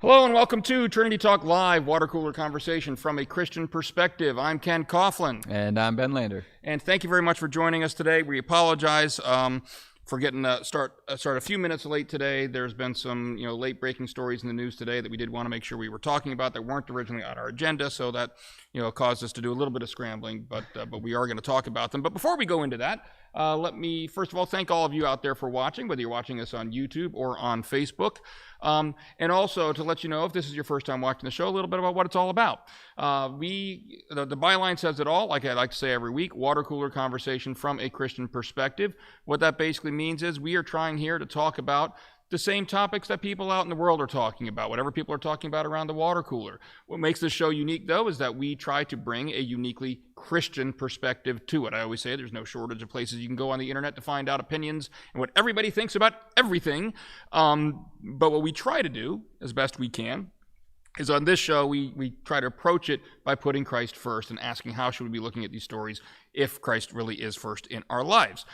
Hello and welcome to Trinity Talk Live, water cooler conversation from a Christian perspective. I'm Ken Coughlin. And I'm Ben Lander. And thank you very much for joining us today. We apologize for getting start a few minutes late today. There's been some late breaking stories in the news today that we did want to make sure we were talking about that weren't originally on our agenda, so that caused us to do a little bit of scrambling, but we are going to talk about them. But before we go into that, let me first of all thank all of you out there for watching, whether you're watching us on YouTube or on Facebook. And also to let you know, if this is your first time watching the show, a little bit about what it's all about. The byline says it all, like I like to say every week, water cooler conversation from a Christian perspective. What that basically means is we are trying here to talk about the same topics that people out in the world are talking about, whatever people are talking about around the water cooler. What makes this show unique, though, is that we try to bring a uniquely Christian perspective to it. I always say there's no shortage of places you can go on the internet to find out opinions and what everybody thinks about everything. But what we try to do, as best we can, is on this show, we try to approach it by putting Christ first and asking how should we be looking at these stories if Christ really is first in our lives.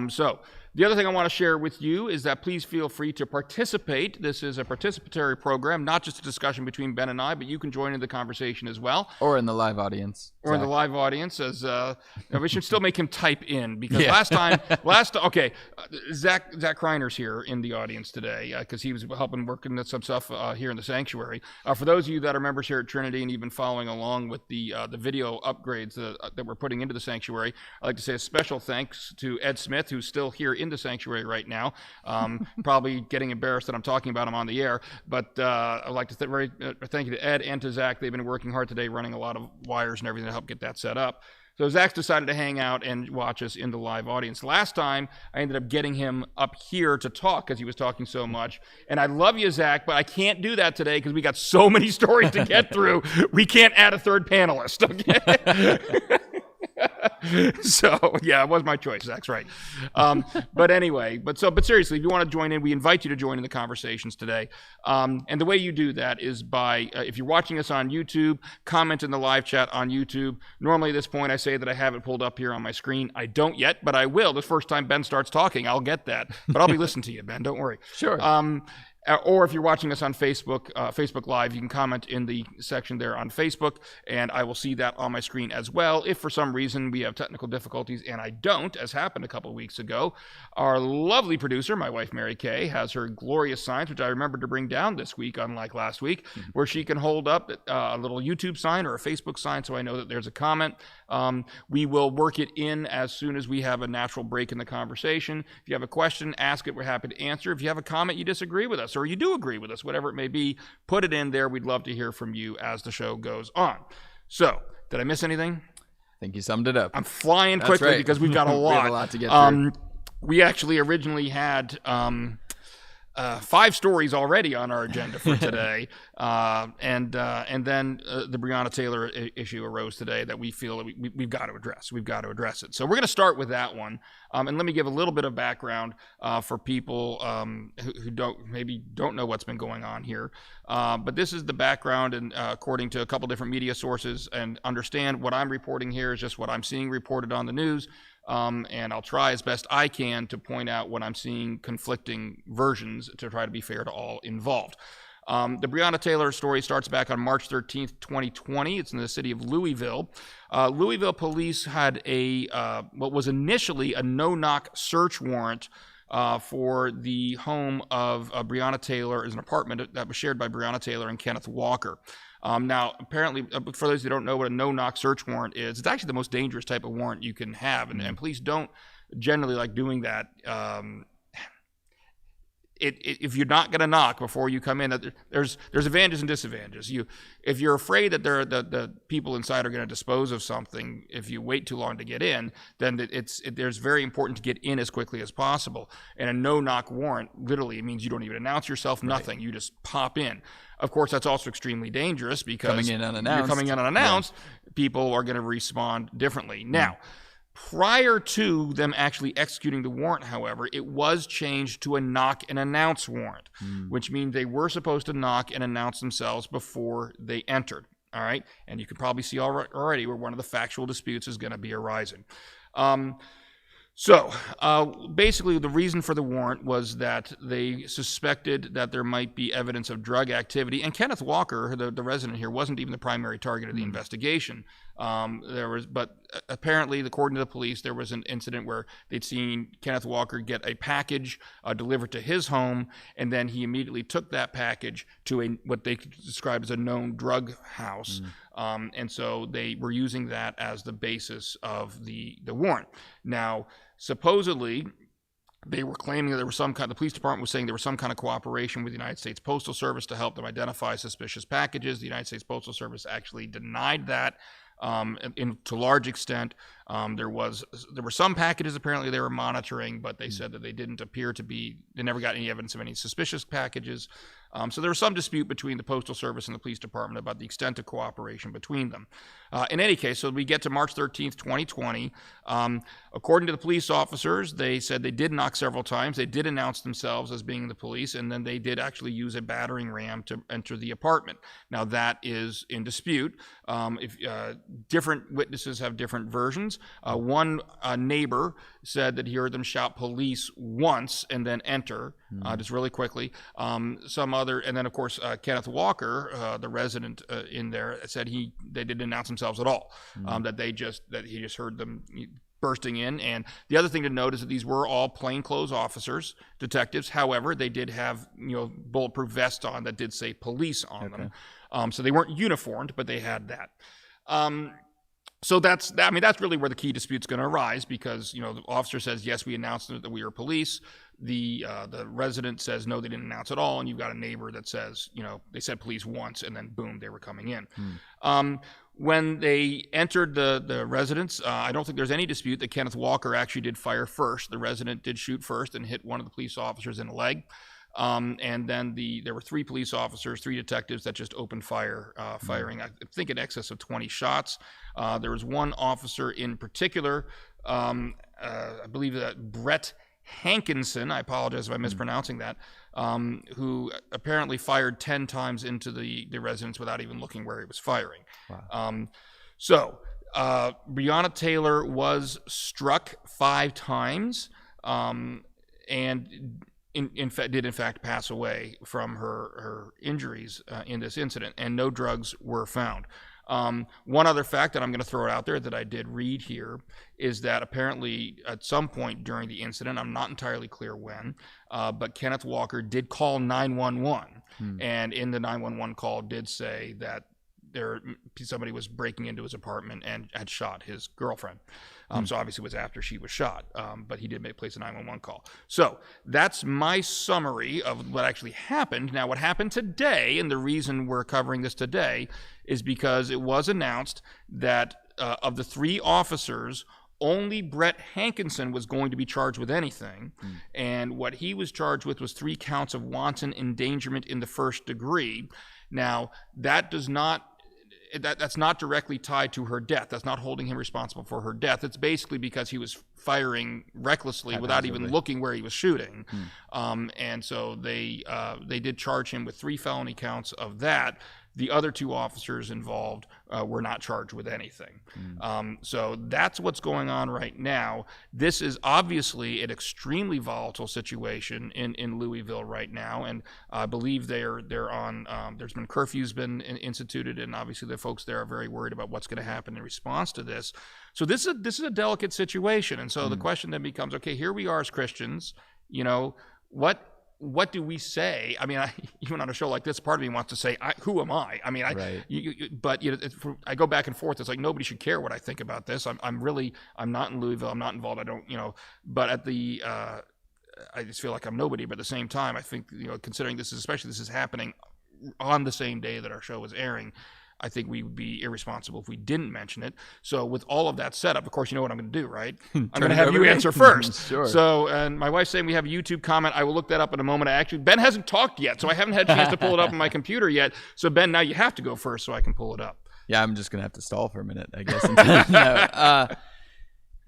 So the other thing I want to share with you is that please feel free to participate. This is a participatory program, not just a discussion between Ben and I, but you can join in the conversation as well. Or in the live audience. Or in the live audience, as we should still make him type in, because Zach Kreiner's here in the audience today, because he was helping working some stuff here in the sanctuary. For those of you that are members here at Trinity and you've been following along with the video upgrades that we're putting into the sanctuary, I'd like to say a special thanks to Ed Smith, who's still here in the sanctuary right now, probably getting embarrassed that I'm talking about him on the air, but I'd like to thank you to Ed and to Zach. They've been working hard today running a lot of wires and everything to help get that set up. So Zach's decided to hang out and watch us in the live audience. Last time, I ended up getting him up here to talk because he was talking so much. And I love you, Zach, but I can't do that today because we got so many stories to get through. We can't add a third panelist, okay? So, yeah, it was my choice. Zach's right. But anyway, but seriously, if you want to join in, we invite you to join in the conversations today. And the way you do that is by, if you're watching us on YouTube, comment in the live chat on YouTube. Normally at this point, I say that I have it pulled up here on my screen. I don't yet, but I will. The first time Ben starts talking, I'll get that. But I'll be listening to you, Ben. Don't worry. Sure. Or if you're watching us on Facebook, Facebook Live, you can comment in the section there on Facebook, and I will see that on my screen as well. If for some reason we have technical difficulties, and I don't, as happened a couple of weeks ago, our lovely producer, my wife Mary Kay, has her glorious signs, which I remembered to bring down this week, unlike last week, where she can hold up a little YouTube sign or a Facebook sign so I know that there's a comment. We will work it in as soon as we have a natural break in the conversation. If you have a question, ask it. We're happy to answer. If you have a comment, you disagree with us, or you do agree with us, whatever it may be, put it in there. We'd love to hear from you as the show goes on. So, did I miss anything? I think you summed it up. I'm flying quickly because we've got a lot. We have a lot to get through. We actually originally had 5 stories already on our agenda for today, and then the Brianna Taylor issue arose today that we feel that we've got to address. We've got to address it. So we're going to start with that one, and let me give a little bit of background for people who don't know what's been going on here. But this is the background, and according to a couple different media sources, and understand what I'm reporting here is just what I'm seeing reported on the news. And I'll try as best I can to point out when I'm seeing conflicting versions to try to be fair to all involved. The Brianna Taylor story starts back on March 13th, 2020. It's in the city of Louisville. Louisville police had what was initially a no-knock search warrant for the home of Brianna Taylor, is an apartment that was shared by Brianna Taylor and Kenneth Walker. Now, apparently, for those who don't know what a no-knock search warrant is, it's actually the most dangerous type of warrant you can have, and police don't generally like doing that. If you're not going to knock before you come in, there's advantages and disadvantages. If you're afraid that the people inside are going to dispose of something, if you wait too long to get in, then there's very important to get in as quickly as possible. And a no-knock warrant literally means you don't even announce yourself, nothing. Right. You just pop in. Of course, that's also extremely dangerous because you're coming in unannounced. People are going to respond differently. Now, Prior to them actually executing the warrant, however, it was changed to a knock and announce warrant, which means they were supposed to knock and announce themselves before they entered. All right. And you can probably see already where one of the factual disputes is going to be arising. So basically, the reason for the warrant was that they suspected that there might be evidence of drug activity. And Kenneth Walker, the resident here, wasn't even the primary target of the investigation. But apparently, according to the police, there was an incident where they'd seen Kenneth Walker get a package delivered to his home, and then he immediately took that package to what they described as a known drug house. And so they were using that as the basis of the warrant. Now, supposedly, they were claiming that there was the police department was saying there was some kind of cooperation with the United States Postal Service to help them identify suspicious packages. The United States Postal Service actually denied that to large extent. There were some packages apparently they were monitoring, but they said that they never got any evidence of any suspicious packages. So there was some dispute between the Postal Service and the police department about the extent of cooperation between them. In any case, so we get to March 13th, 2020. According to the police officers, they said they did knock several times. They did announce themselves as being the police, and then they did actually use a battering ram to enter the apartment. Now, that is in dispute. Different witnesses have different versions. One neighbor said that he heard them shout police once and then enter, just really quickly. And then of course Kenneth Walker, the resident in there, said they didn't announce themselves at all. That he just heard them bursting in. And the other thing to note is that these were all plainclothes officers, detectives. However, they did have bulletproof vests on that did say police on them. So they weren't uniformed, but they had that. So that's really where the key dispute's going to arise, because the officer says, yes, we announced that we are police. The resident says no, they didn't announce at all, and you've got a neighbor that says they said police once, and then boom, they were coming in. When they entered the residence, I don't think there's any dispute that Kenneth Walker actually did fire first. The resident did shoot first and hit one of the police officers in the leg. And then there were 3 police officers, 3 detectives that just opened fire, firing, I think, in excess of 20 shots. There was one officer in particular, I believe that Brett Hankinson, I apologize if I'm mispronouncing that, who apparently fired 10 times into the residence without even looking where he was firing. Wow. Brianna Taylor was struck 5 times, and in fact pass away from her injuries in this incident, and no drugs were found. One other fact that I'm going to throw out there that I did read here is that apparently at some point during the incident, I'm not entirely clear when, but Kenneth Walker did call 911, and in the 911 call did say that somebody was breaking into his apartment and had shot his girlfriend. So obviously it was after she was shot, but he did place a 911 call. So that's my summary of what actually happened. Now, what happened today, and the reason we're covering this today, is because it was announced that of the 3 officers, only Brett Hankinson was going to be charged with anything, and what he was charged with was 3 counts of wanton endangerment in the first degree. Now, that's not directly tied to her death. That's not holding him responsible for her death. It's basically because he was firing recklessly without even looking where he was shooting. And so they did charge him with 3 felony counts of that. The other 2 officers involved were not charged with anything. So that's what's going on right now. This is obviously an extremely volatile situation in Louisville right now, and I believe they're on. There's been curfews been instituted, and obviously the folks there are very worried about what's going to happen in response to this. So this is a delicate situation, and so the question then becomes: okay, here we are as Christians. What do we say? I mean, even on a show like this, part of me wants to say, who am I? I mean, but I go back and forth. It's like nobody should care what I think about this. I'm not in Louisville. I'm not involved. I don't, but I just feel like I'm nobody. But at the same time, I think, considering this is happening on the same day that our show is airing, I think we would be irresponsible if we didn't mention it. So with all of that set up, of course, you know what I'm going to do, right? I'm going to have you answer first. Sure. So, and my wife's saying we have a YouTube comment. I will look that up in a moment. Ben hasn't talked yet, so I haven't had a chance to pull it up on my computer yet. So Ben, now you have to go first so I can pull it up. Yeah, I'm just going to have to stall for a minute, I guess.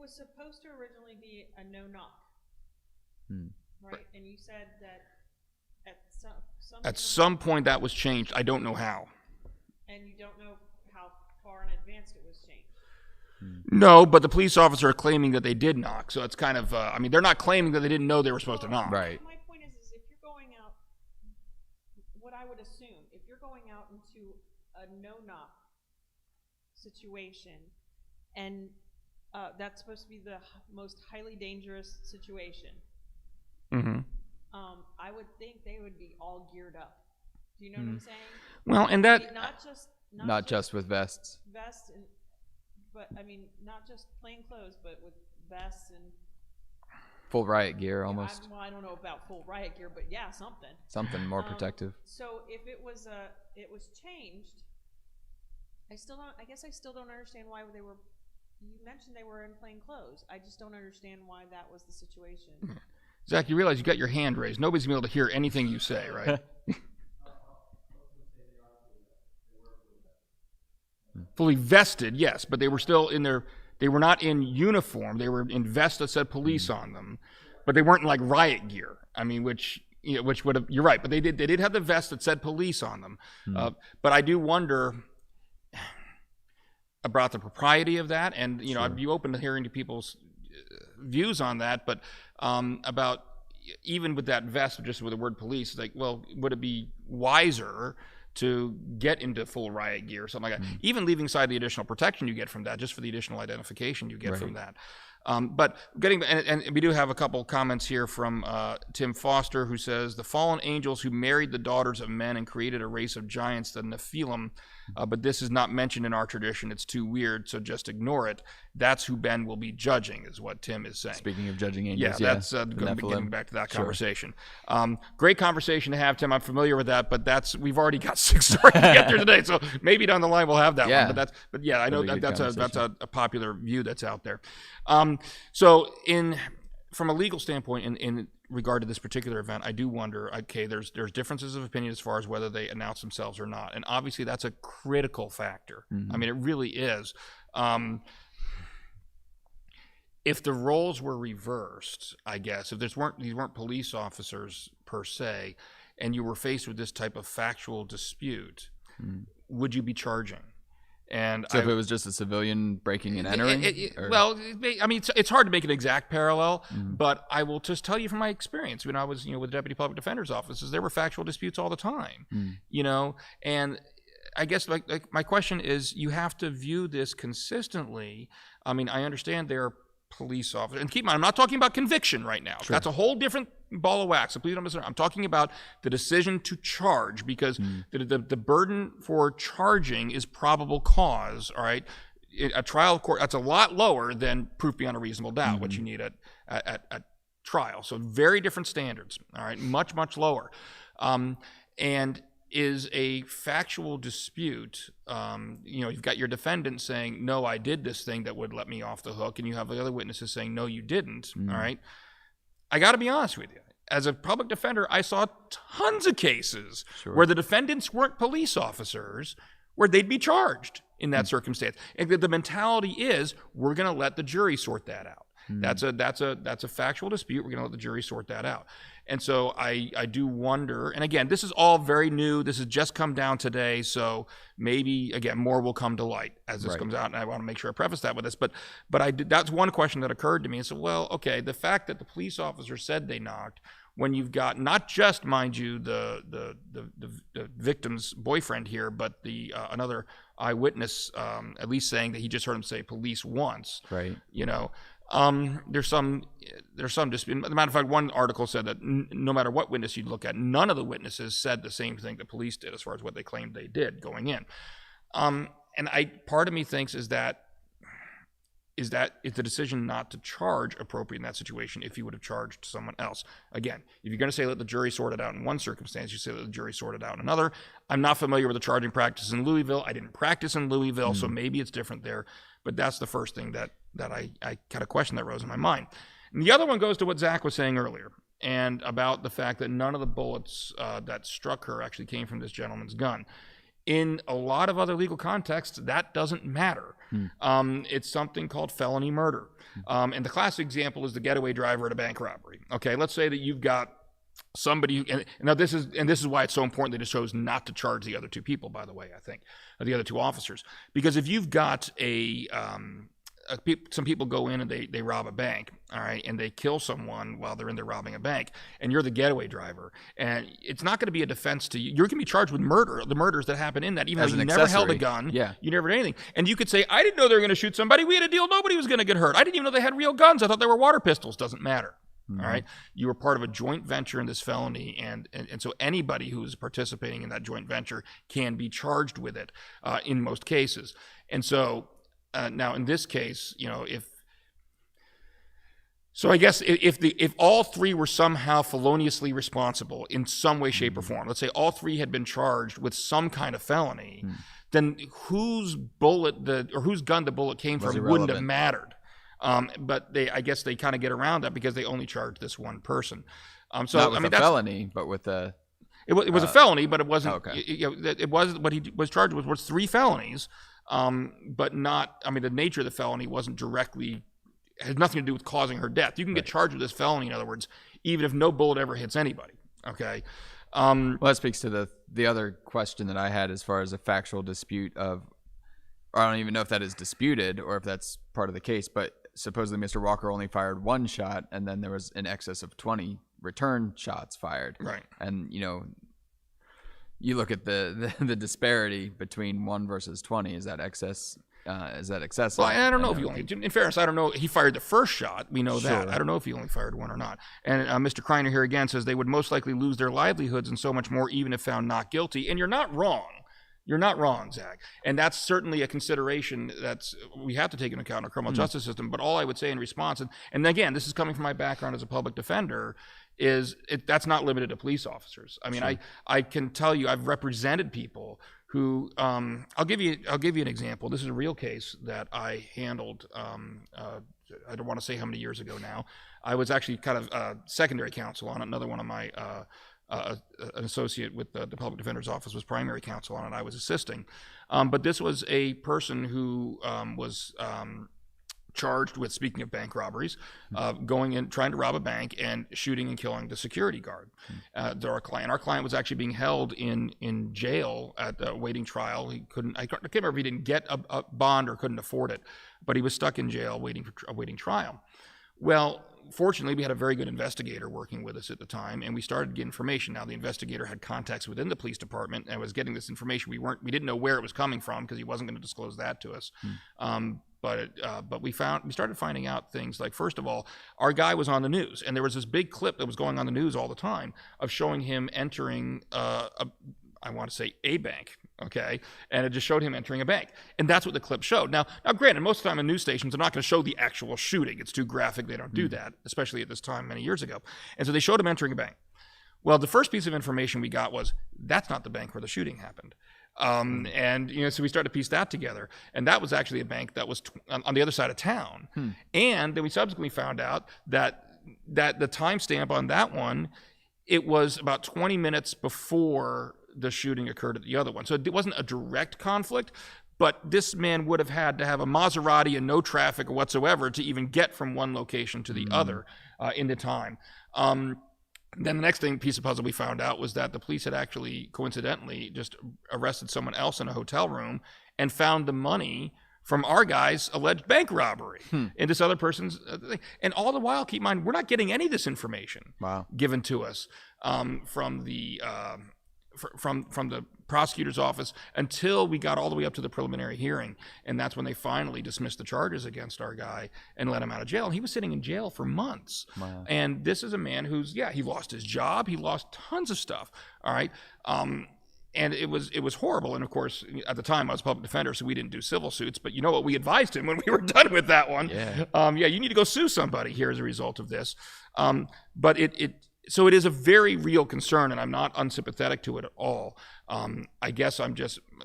was supposed to originally be a no-knock, right? And you said that at some point that was changed. I don't know how. And you don't know how far in advance it was changed. No, but the police officer are claiming that they did knock. So it's kind of, I mean, they're not claiming that they didn't know they were supposed to knock. Right. My point is if you're going out, what I would assume, if you're going out into a no-knock situation, and that's supposed to be the most highly dangerous situation, I would think they would be all geared up. Do you know what I'm saying? Well, and that... Not just with vests. Vests, but I mean, not just plain clothes, but with vests and... Full riot gear, almost. I don't know about full riot gear, but yeah, something. Something more protective. So if it was changed, I guess I still don't understand why they were... You mentioned they were in plain clothes. I just don't understand why that was the situation. Zach, you realize you got your hand raised. Nobody's going to be able to hear anything you say, right? Fully vested, yes, but they were still in their... They were not in uniform. They were in vests that said police on them, but they weren't in like riot gear. I mean, which would have... You're right, but they did have the vest that said police on them. But I do wonder about the propriety of that, and I'd be open to hearing to people's views on that, but about even with that vest, just with the word police, like, well, would it be wiser to get into full riot gear or something like that? Even leaving aside the additional protection you get from that, just for the additional identification you get from that. But getting, and we do have a couple comments here from Tim Foster, who says, the fallen angels who married the daughters of men and created a race of giants, the Nephilim, but this is not mentioned in our tradition. It's too weird, so just ignore it. That's who Ben will be judging, is what Tim is saying. Speaking of judging angels, that's getting back to that conversation. Great conversation to have, Tim. I'm familiar with that, but we've already got 6 stories to get through today, so maybe down the line we'll have that one. But I know that's a popular view that's out there. So from a legal standpoint, in regard to this particular event, I do wonder, okay, there's differences of opinion as far as whether they announce themselves or not. And obviously that's a critical factor. I mean, it really is. If the roles were reversed, I guess, if these weren't police officers per se, and you were faced with this type of factual dispute, would you be charging? And so if it was just a civilian breaking and entering? I mean, it's hard to make an exact parallel, but I will just tell you from my experience when I was, with the Deputy Public Defender's offices, there were factual disputes all the time, and I guess like my question is, you have to view this consistently. I mean, I understand they're police officers, and keep in mind, I'm not talking about conviction right now. That's a whole different ball of wax, so please don't misunderstand. I'm talking about the decision to charge, because the burden for charging is probable cause, all right? A trial court, that's a lot lower than proof beyond a reasonable doubt, which you need at trial. So very different standards, all right? Much, much lower. And is a factual dispute, you've got your defendant saying, no, I did this thing that would let me off the hook, and you have the other witnesses saying, no, you didn't, all right? I got to be honest with you. As a public defender, I saw tons of cases where the defendants weren't police officers, where they'd be charged in that circumstance. And the mentality is, we're going to let the jury sort that out. That's a factual dispute. We're going to let the jury sort that out. And so I do wonder, and again, this is all very new. This has just come down today, so maybe, again, more will come to light as this comes out, and I want to make sure I preface that with this. But that's one question that occurred to me. And so, well, okay, the fact that the police officer said they knocked, when you've got not just, mind you, the victim's boyfriend here, but the another eyewitness at least saying that he just heard him say police once. Right. There's some dispute. As a matter of fact, one article said that no matter what witness you look at, none of the witnesses said the same thing the police did as far as what they claimed they did going in. And part of me thinks is the decision not to charge appropriate in that situation if you would have charged someone else. Again, if you're going to say let the jury sort it out in one circumstance, you say let the jury sort it out in another. I'm not familiar with the charging practice in Louisville. I didn't practice in Louisville, so maybe it's different there. But that's the first thing that I had a question that rose in my mind. And the other one goes to what Zach was saying earlier, and about the fact that none of the bullets that struck her actually came from this gentleman's gun. In a lot of other legal contexts, that doesn't matter. It's something called felony murder. And the classic example is the getaway driver at a bank robbery. Okay, let's say that you've got somebody, and now this is why it's so important that it chose not to charge the other two people, by the way, I think, the other two officers. Because if you've got some people go in and they rob a bank, all right, and they kill someone while they're in there robbing a bank, and you're the getaway driver, and it's not going to be a defense to you. You're going to be charged with murder, the murders that happen in that, even though you never held a gun, you never did anything. And you could say, I didn't know they were going to shoot somebody. We had a deal. Nobody was going to get hurt. I didn't even know they had real guns. I thought they were water pistols. Doesn't matter. All right. You were part of a joint venture in this felony. And so anybody who's participating in that joint venture can be charged with it in most cases. And so now in this case, I guess if all three were somehow feloniously responsible in some way, shape, or form, let's say all three had been charged with some kind of felony, then whose gun the bullet came from wouldn't have mattered. But I guess they kind of get around that because they only charged this one person. So not with a felony, but with a. It was a felony, but it wasn't. Okay. It was what he was charged with was 3 felonies, but not. I mean, the nature of the felony wasn't directly has nothing to do with causing her death. You can get charged with this felony, in other words, even if no bullet ever hits anybody. Okay. Well, that speaks to the other question that I had as far as a factual dispute of. I don't even know if that is disputed or if that's part of the case, but supposedly Mr. Walker only fired 1 shot, and then there was in excess of 20 return shots fired. Right. And you look at the disparity between 1 versus 20. Is that excess? Is that excessive? Well, I don't know if he only. In fairness, I don't know. He fired the first shot. We know that. Sure. I don't know if he only fired 1 or not. And Mr. Kreiner here again says they would most likely lose their livelihoods and so much more, even if found not guilty. And you're not wrong. You're not wrong, Zach. And that's certainly a consideration we have to take into account in our criminal justice system. But all I would say in response, and again, this is coming from my background as a public defender, is that's not limited to police officers. I mean, I can tell you I've represented people who, I'll give you an example. This is a real case that I handled, I don't want to say how many years ago now. I was actually kind of secondary counsel on another one of my an associate with the public defender's office was primary counsel on it. I was assisting. But this was a person who was charged with, speaking of bank robberies, going in, trying to rob a bank and shooting and killing the security guard. Our client was actually being held in jail at awaiting trial. I can't remember if he didn't get a bond or couldn't afford it, but he was stuck in jail awaiting trial. Well, fortunately, we had a very good investigator working with us at the time, and we started to get information. Now, the investigator had contacts within the police department and was getting this information. We didn't know where it was coming from because he wasn't going to disclose that to us. But we started finding out things like, first of all, our guy was on the news, and there was this big clip that was going on the news all the time of showing him entering I want to say a bank, okay? And it just showed him entering a bank. And that's what the clip showed. Now granted, most of the time in news stations, they're not going to show the actual shooting. It's too graphic. They don't do that, especially at this time many years ago. And so they showed him entering a bank. Well, the first piece of information we got was, that's not the bank where the shooting happened. So we started to piece that together. And that was actually a bank that was on the other side of town. And then we subsequently found out that the timestamp on that one, it was about 20 minutes before the shooting occurred at the other one. So it wasn't a direct conflict, but this man would have had to have a Maserati and no traffic whatsoever to even get from one location to the other in the time. Then the next piece of puzzle we found out was that the police had actually coincidentally just arrested someone else in a hotel room and found the money from our guy's alleged bank robbery in this other person's thing. And all the while, keep in mind, we're not getting any of this information given to us from the prosecutor's office until we got all the way up to the preliminary hearing. And that's when they finally dismissed the charges against our guy and let him out of jail. And he was sitting in jail for months. Wow. And this is a man who's, he lost his job. He lost tons of stuff. All right. And it was horrible. And of course, at the time I was a public defender, so we didn't do civil suits, but you know what? We advised him when we were done with that one. You need to go sue somebody here as a result of this. So it is a very real concern, and I'm not unsympathetic to it at all. I guess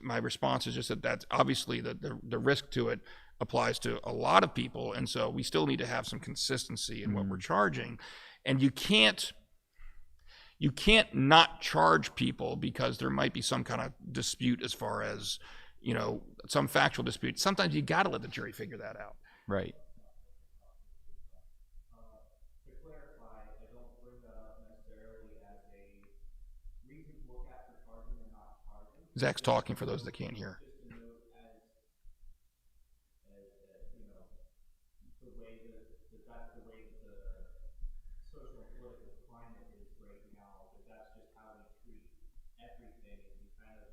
my response is just that that's obviously the risk to it applies to a lot of people, and so we still need to have some consistency in what we're charging. And you can't you can't not charge people because there might be some kind of dispute as far as, some factual dispute. Sometimes you got to let the jury figure that out. Right. To clarify, I don't bring that up necessarily as a reason to look at for charging or not charging. Zach's talking for those that can't hear. Just to note the way that's the way that the social and political climate is right now, that's just how we treat everything, and we kind of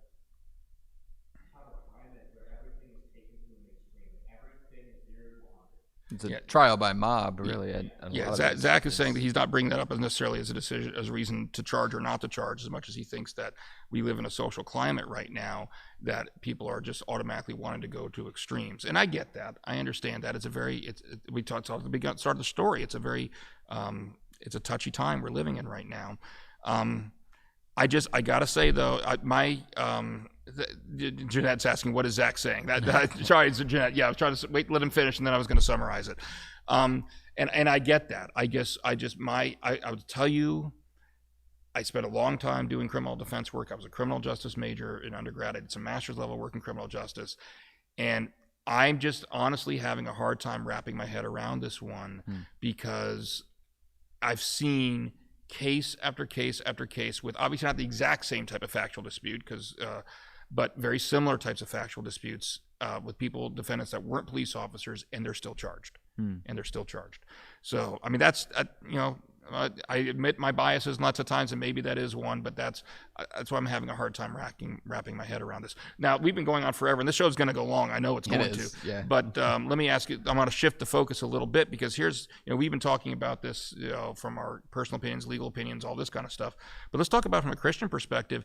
have a climate where everything is taken to an extreme. Everything is 0 to 100. It's a trial by mob, really. Zach is saying that he's not bringing that up as necessarily as a decision, as a reason to charge or not to charge, as much as he thinks that we live in a social climate right now that people are just automatically wanting to go to extremes. And I get that. I understand that. We talked at the start of the story. It's a very, it's a touchy time we're living in right now. I gotta say though, Jeanette's asking, what is Zach saying? Sorry, Jeanette. Yeah, I was trying to let him finish, and then I was going to summarize it. And I get that. I would tell you, I spent a long time doing criminal defense work. I was a criminal justice major in undergrad. I did some master's level work in criminal justice, and I'm just honestly having a hard time wrapping my head around this one because I've seen case after case after case with obviously not the exact same type of factual dispute, but very similar types of factual disputes with defendants that weren't police officers, and they're still charged. So, I mean, that's, I admit my biases lots of times, and maybe that is one, but that's why I'm having a hard time wrapping my head around this. Now, we've been going on forever, and this show's going to go long. I know it's going to. Yeah. But let me ask you, I'm going to shift the focus a little bit, because here's, we've been talking about this, from our personal opinions, legal opinions, all this kind of stuff. But let's talk about it from a Christian perspective.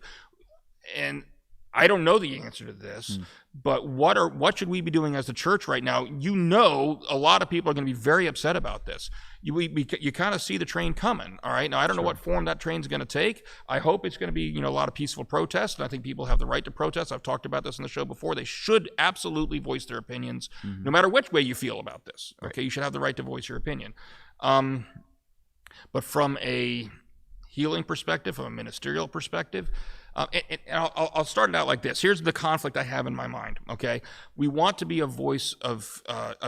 And I don't know the answer to this, but what should we be doing as a church right now? A lot of people are going to be very upset about this. You kind of see the train coming, all right? Now, I don't know what form that train's going to take. I hope it's going to be, a lot of peaceful protests, and I think people have the right to protest. I've talked about this on the show before. They should absolutely voice their opinions, no matter which way you feel about this, okay? Right. You should have the right to voice your opinion. But from a healing perspective, from a ministerial perspective, and I'll start it out like this. Here's the conflict I have in my mind, okay? We want to be a voice of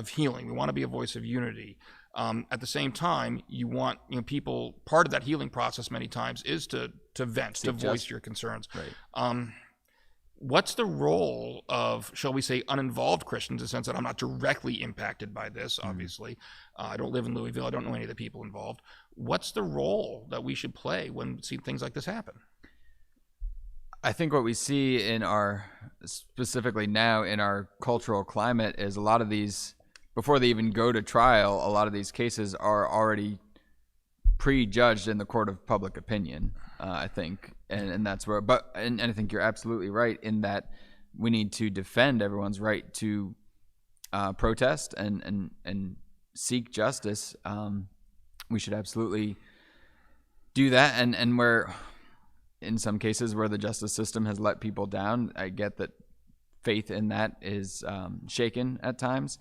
healing. We want to be a voice of unity. At the same time, you want people, part of that healing process many times is to vent, to voice your concerns. Right. What's the role of, shall we say, uninvolved Christians, in the sense that I'm not directly impacted by this, obviously. I don't live in Louisville. I don't know any of the people involved. What's the role that we should play when we see things like this happen? I think what we see specifically now in our cultural climate is a lot of these, before they even go to trial, a lot of these cases are already prejudged in the court of public opinion, I think. And that's where, and I think you're absolutely right in that we need to defend everyone's right to protest and seek justice. We should absolutely do that. And where, in some cases where the justice system has let people down, I get that faith in that is shaken at times.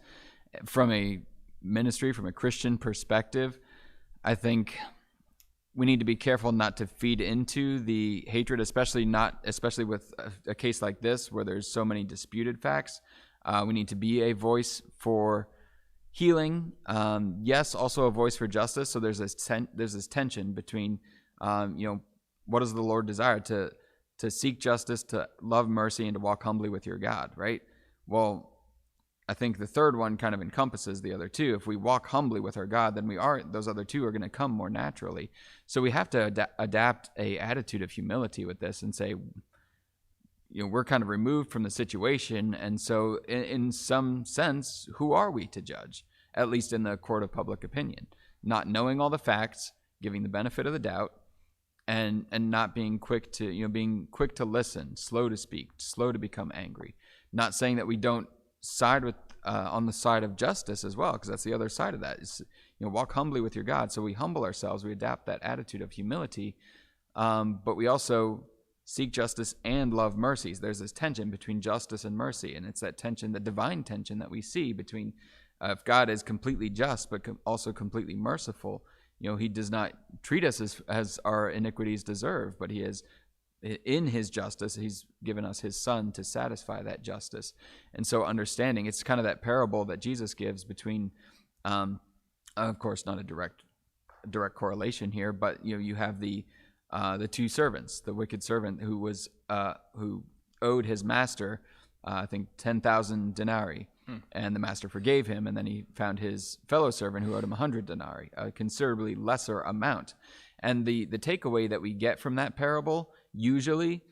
From a ministry, from a Christian perspective, I think we need to be careful not to feed into the hatred, especially with a case like this where there's so many disputed facts. We need to be a voice for healing. Yes, also a voice for justice. So there's this tension between, what does the Lord desire? To seek justice, to love mercy, and to walk humbly with your God, right? Well, I think the third one kind of encompasses the other two. If we walk humbly with our God, then those other two are going to come more naturally. So we have to adapt a attitude of humility with this and say, we're kind of removed from the situation. And so in some sense, who are we to judge? At least in the court of public opinion. Not knowing all the facts, giving the benefit of the doubt, and not being quick to listen, slow to speak, slow to become angry. Not saying that we don't side with on the side of justice as well, because that's the other side of that. Is, walk humbly with your God. So we humble ourselves, we adapt that attitude of humility, but we also seek justice and love mercies. There's this tension between justice and mercy, and it's that tension, the divine tension that we see between if God is completely just but also completely merciful, He does not treat us as our iniquities deserve, but he is, in his justice, he's given us his son to satisfy that justice. And so understanding, it's kind of that parable that Jesus gives between, of course, not a direct correlation here, but you have the two servants, the wicked servant who owed his master, I think 10,000 denarii, and the master forgave him, and then he found his fellow servant who owed him 100 denarii, a considerably lesser amount. And the takeaway that we get from that parable usually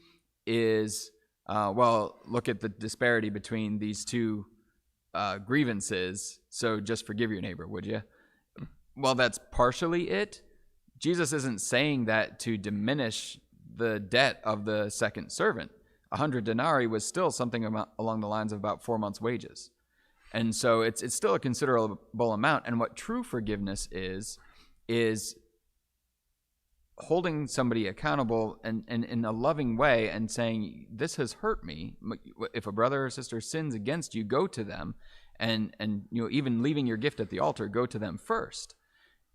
is, look at the disparity between these two grievances, so just forgive your neighbor, would you? Well, that's partially it. Jesus isn't saying that to diminish the debt of the second servant. 100 denarii was still something along the lines of about 4 months' wages. And so it's still a considerable amount. And what true forgiveness is holding somebody accountable and in a loving way and saying, this has hurt me. If a brother or sister sins against you, go to them. And even leaving your gift at the altar, go to them first.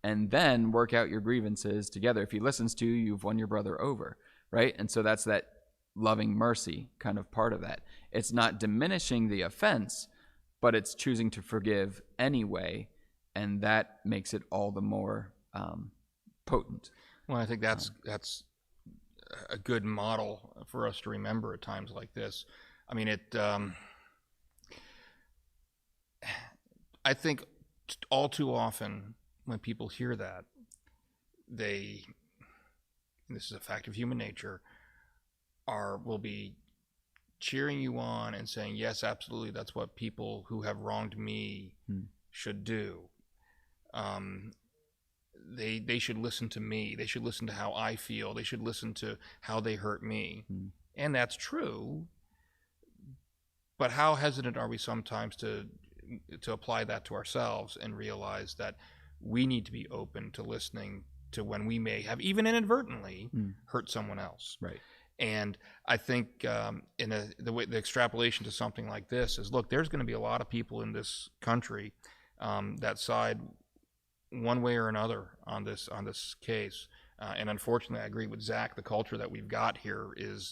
And then work out your grievances together. If he listens to you, you've won your brother over, right? And so that's that loving mercy kind of part of that. It's not diminishing the offense, but it's choosing to forgive anyway, and that makes it all the more potent. Well, I think that's a good model for us to remember at times like this. I mean, I think all too often when people hear that, and this is a fact of human nature, will be cheering you on and saying, yes, absolutely, that's what people who have wronged me should do. They should listen to me. They should listen to how I feel. They should listen to how they hurt me. And that's true. But how hesitant are we sometimes to apply that to ourselves and realize that we need to be open to listening to when we may have, even inadvertently, hurt someone else. Right. And I think the extrapolation to something like this is, look, there's going to be a lot of people in this country that side one way or another on this case. And unfortunately, I agree with Zach. The culture that we've got here is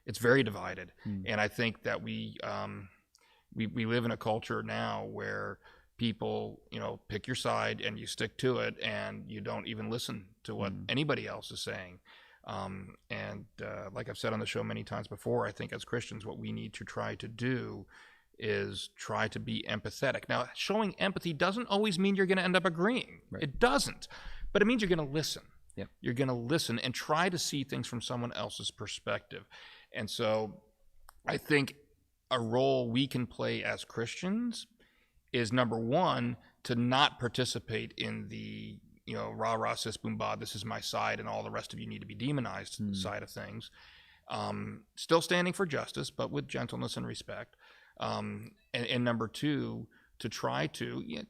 it's very divided. And I think that we live in a culture now where people, pick your side and you stick to it, and you don't even listen to what anybody else is saying. Like I've said on the show many times before, I think as Christians, what we need to try to do is try to be empathetic. Now, showing empathy doesn't always mean you're going to end up agreeing. Right. It doesn't. But it means you're going to listen. Yep. You're going to listen and try to see things from someone else's perspective. And so I think a role we can play as Christians is, number one, to not participate in the rah rah sis boom bah, this is my side, and all the rest of you need to be demonized side of things. Still standing for justice, but with gentleness and respect. And number two, to try to you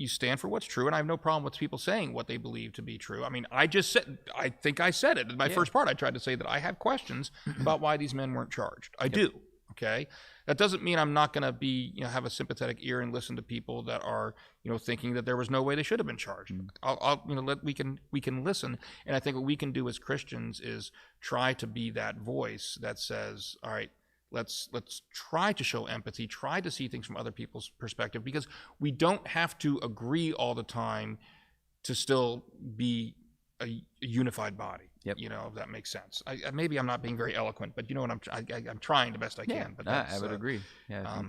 stand for what's true. And I have no problem with people saying what they believe to be true. I mean, I think I said it in my first part. I tried to say that I have questions about why these men weren't charged. I do. Okay. That doesn't mean I'm not going to be, have a sympathetic ear and listen to people that are, thinking that there was no way they should have been charged. We can listen. And I think what we can do as Christians is try to be that voice that says, all right, let's try to show empathy, try to see things from other people's perspective, because we don't have to agree all the time to still be a unified body. Yep. If that makes sense. Maybe I'm not being very eloquent, but what I'm trying the best I can. But I would agree. Yeah.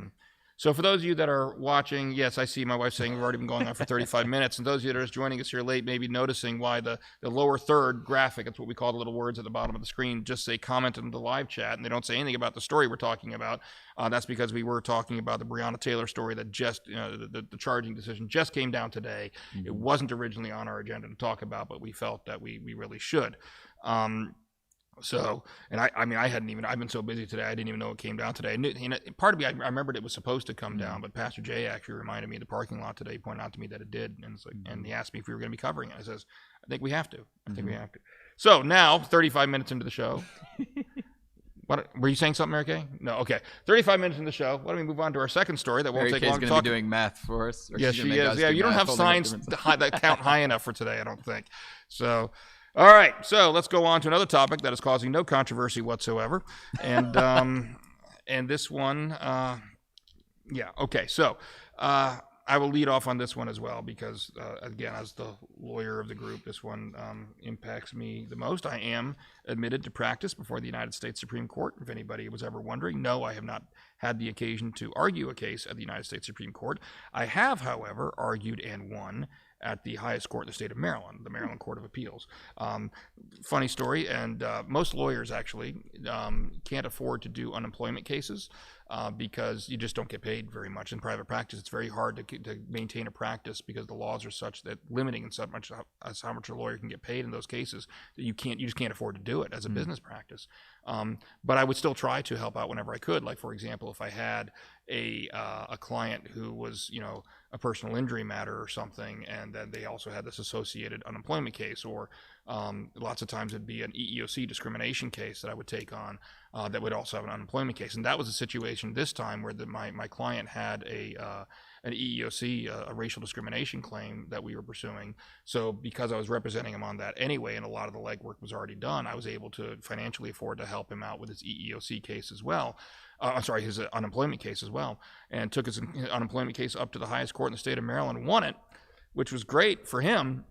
So for those of you that are watching, yes, I see my wife saying we've already been going on for 35 minutes. And those of you that are joining us here late may be noticing why the lower third graphic, that's what we call the little words at the bottom of the screen, just say comment in the live chat, and they don't say anything about the story we're talking about. That's because we were talking about the Brianna Taylor story that just, the charging decision just came down today. It wasn't originally on our agenda to talk about, but we felt that we really should. I've been so busy today, I didn't even know it came down today. And part of me, I remembered it was supposed to come down, but Pastor Jay actually reminded me in the parking lot today, pointed out to me that it did. And it's like, and he asked me if we were going to be covering it. I says, I think we have to. So now, 35 minutes into the show, What were you saying something, Mary Kay? No, okay. 35 minutes in the show. Why don't we move on to our second story that won't Mary take Kay's long to going to talk. be doing math for us. Yes, she is. Yeah, you don't have signs that count high enough for today, I don't think. So, all right. So let's go on to another topic that is causing no controversy whatsoever, and and this one, yeah, okay. So. I will lead off on this one as well because, again, as the lawyer of the group, this one impacts me the most. I am admitted to practice before the United States Supreme Court. If anybody was ever wondering, no, I have not had the occasion to argue a case at the United States Supreme Court. I have, however, argued and won at the highest court in the state of Maryland, the Maryland Court of Appeals. Funny story, and most lawyers actually can't afford to do unemployment cases because you just don't get paid very much in private practice. It's very hard to maintain a practice because the laws are such that limiting in so much as how much a lawyer can get paid in those cases that you just can't afford to do it as a business practice. But I would still try to help out whenever I could. Like, for example, if I had a client who was, a personal injury matter or something, and then they also had this associated unemployment case, or lots of times it'd be an EEOC discrimination case that I would take on that would also have an unemployment case. And that was a situation this time where my client had an EEOC, a racial discrimination claim that we were pursuing. So because I was representing him on that anyway, and a lot of the legwork was already done, I was able to financially afford to help him out with his EEOC case as well. His unemployment case as well, and took his unemployment case up to the highest court in the state of Maryland, won it, which was great for him.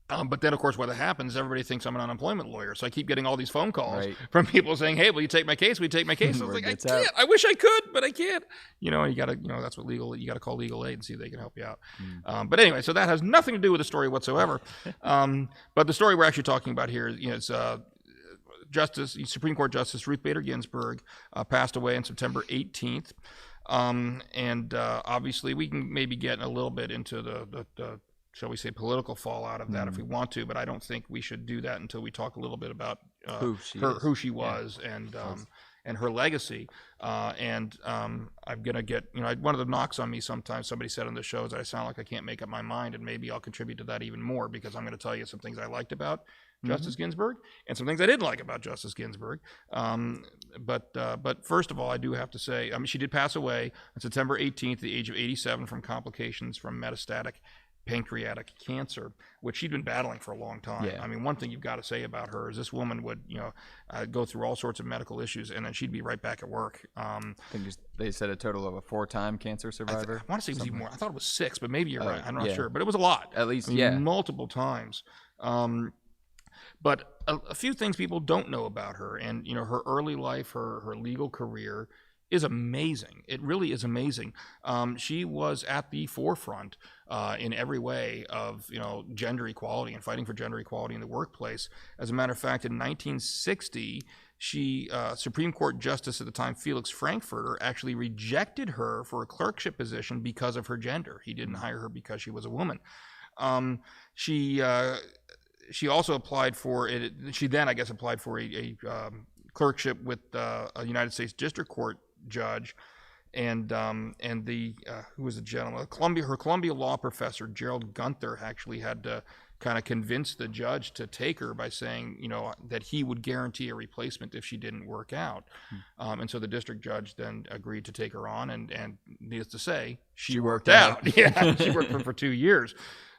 But then, of course, what happens, everybody thinks I'm an unemployment lawyer. So I keep getting all these phone calls from people saying, hey, will you take my case? Will you take my case? I was like, I can't. I wish I could, but I can't. You got to, that's what you got to call legal aid and see if they can help you out. But anyway, so that has nothing to do with the story whatsoever. But the story we're actually talking about here is Supreme Court Justice Ruth Bader Ginsburg passed away on September 18th. Obviously, we can maybe get a little bit into the shall we say, political fallout of that if we want to, but I don't think we should do that until we talk a little bit about who she was and her legacy. I'm gonna get, one of the knocks on me sometimes, somebody said on the show, is I sound like I can't make up my mind, and maybe I'll contribute to that even more, because I'm gonna tell you some things I liked about Justice Ginsburg and some things I didn't like about Justice Ginsburg. But first of all, I do have to say, she did pass away on September 18th at the age of 87 from complications from metastatic pancreatic cancer, which she'd been battling for a long time. Yeah. I mean, one thing you've got to say about her is this woman would, go through all sorts of medical issues, and then she'd be right back at work. I think they said a total of a 4-time cancer survivor. I want to say it was even more. I thought it was 6, but maybe you're right. I'm not sure, but it was a lot. At least, multiple times. But a few things people don't know about her, and her early life, her legal career is amazing. It really is amazing. She was at the forefront in every way of gender equality and fighting for gender equality in the workplace. As a matter of fact, in 1960, she Supreme Court Justice at the time, Felix Frankfurter, actually rejected her for a clerkship position because of her gender. He didn't hire her because she was a woman. She also applied for it. She then, I guess, applied for a clerkship with a United States District Court judge, and who was the gentleman? Her Columbia law professor, Gerald Gunther, actually had to kind of convince the judge to take her by saying, that he would guarantee a replacement if she didn't work out. And so the district judge then agreed to take her on, and needless to say, she worked out. Yeah, she worked for 2 years.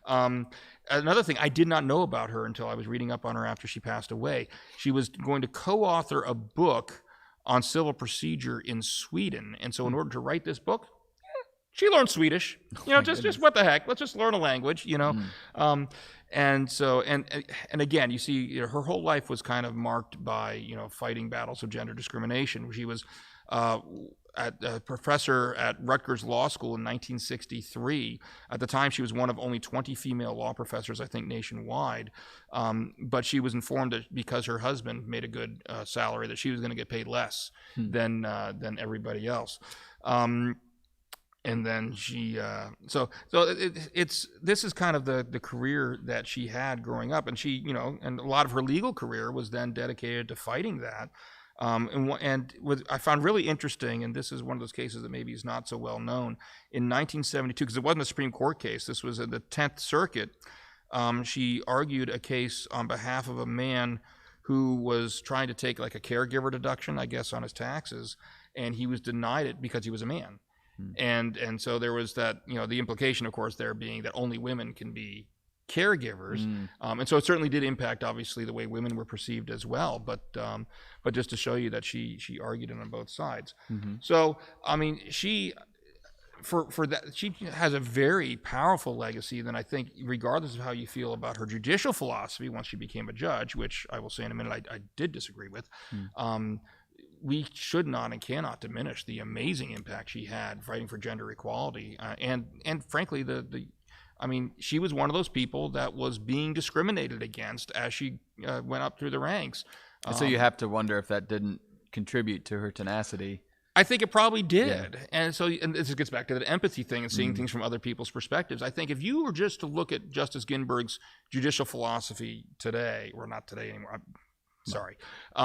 Another thing I did not know about her until I was reading up on her after she passed away, she was going to co-author a book on civil procedure in Sweden. And so in order to write this book, she learned Swedish. Just what the heck? Let's just learn a language, And so, and again, you see, her whole life was kind of marked by, fighting battles of gender discrimination. She was a professor at Rutgers Law School in 1963. At the time, she was one of only 20 female law professors, I think, nationwide. But she was informed that because her husband made a good salary, that she was going to get paid less than everybody else. And then she, this is kind of the career that she had growing up, and she, and a lot of her legal career was then dedicated to fighting that. And what I found really interesting, and this is one of those cases that maybe is not so well known, in 1972, because it wasn't a Supreme Court case, this was in the 10th Circuit, she argued a case on behalf of a man who was trying to take like a caregiver deduction, I guess, on his taxes, and he was denied it because he was a man. And so there was that, the implication, of course, there being that only women can be caregivers. And so it certainly did impact, obviously, the way women were perceived as well. But just to show you that she argued it on both sides. So, I mean, she has a very powerful legacy. Then I think, regardless of how you feel about her judicial philosophy once she became a judge, which I will say in a minute I did disagree with, we should not and cannot diminish the amazing impact she had fighting for gender equality. And frankly, I mean, she was one of those people that was being discriminated against as she went up through the ranks. And so you have to wonder if that didn't contribute to her tenacity. I think it probably did. Yeah. And this gets back to the empathy thing and seeing things from other people's perspectives. I think if you were just to look at Justice Ginsburg's judicial philosophy today, or not today anymore, her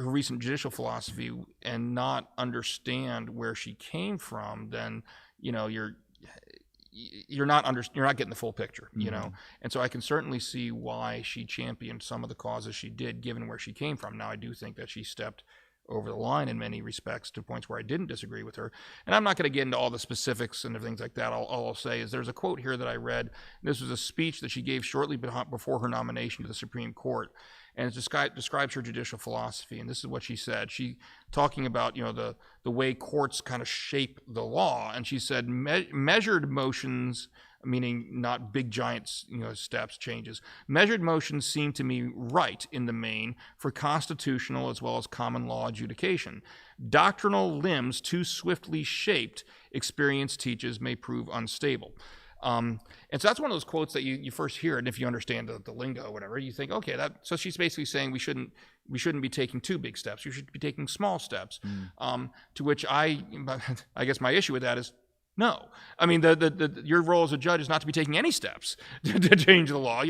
recent judicial philosophy, and not understand where she came from, then you're not getting the full picture, And so I can certainly see why she championed some of the causes she did, given where she came from. Now, I do think that she stepped over the line in many respects to points where I didn't disagree with her. And I'm not going to get into all the specifics and things like that. All I'll say is there's a quote here that I read. This was a speech that she gave shortly before her nomination to the Supreme Court. And it describes her judicial philosophy. And this is what she said. She, talking about, the way courts kind of shape the law. And she said, measured motions, meaning not big giant, steps, changes. Measured motions seem to me right in the main for constitutional as well as common law adjudication. Doctrinal limbs too swiftly shaped, experience teaches, may prove unstable. And so that's one of those quotes that you first hear, and if you understand the lingo or whatever, you think, okay, so she's basically saying we shouldn't be taking too big steps. We should be taking small steps. To which I guess my issue with that is, no. I mean, your role as a judge is not to be taking any steps to change the law.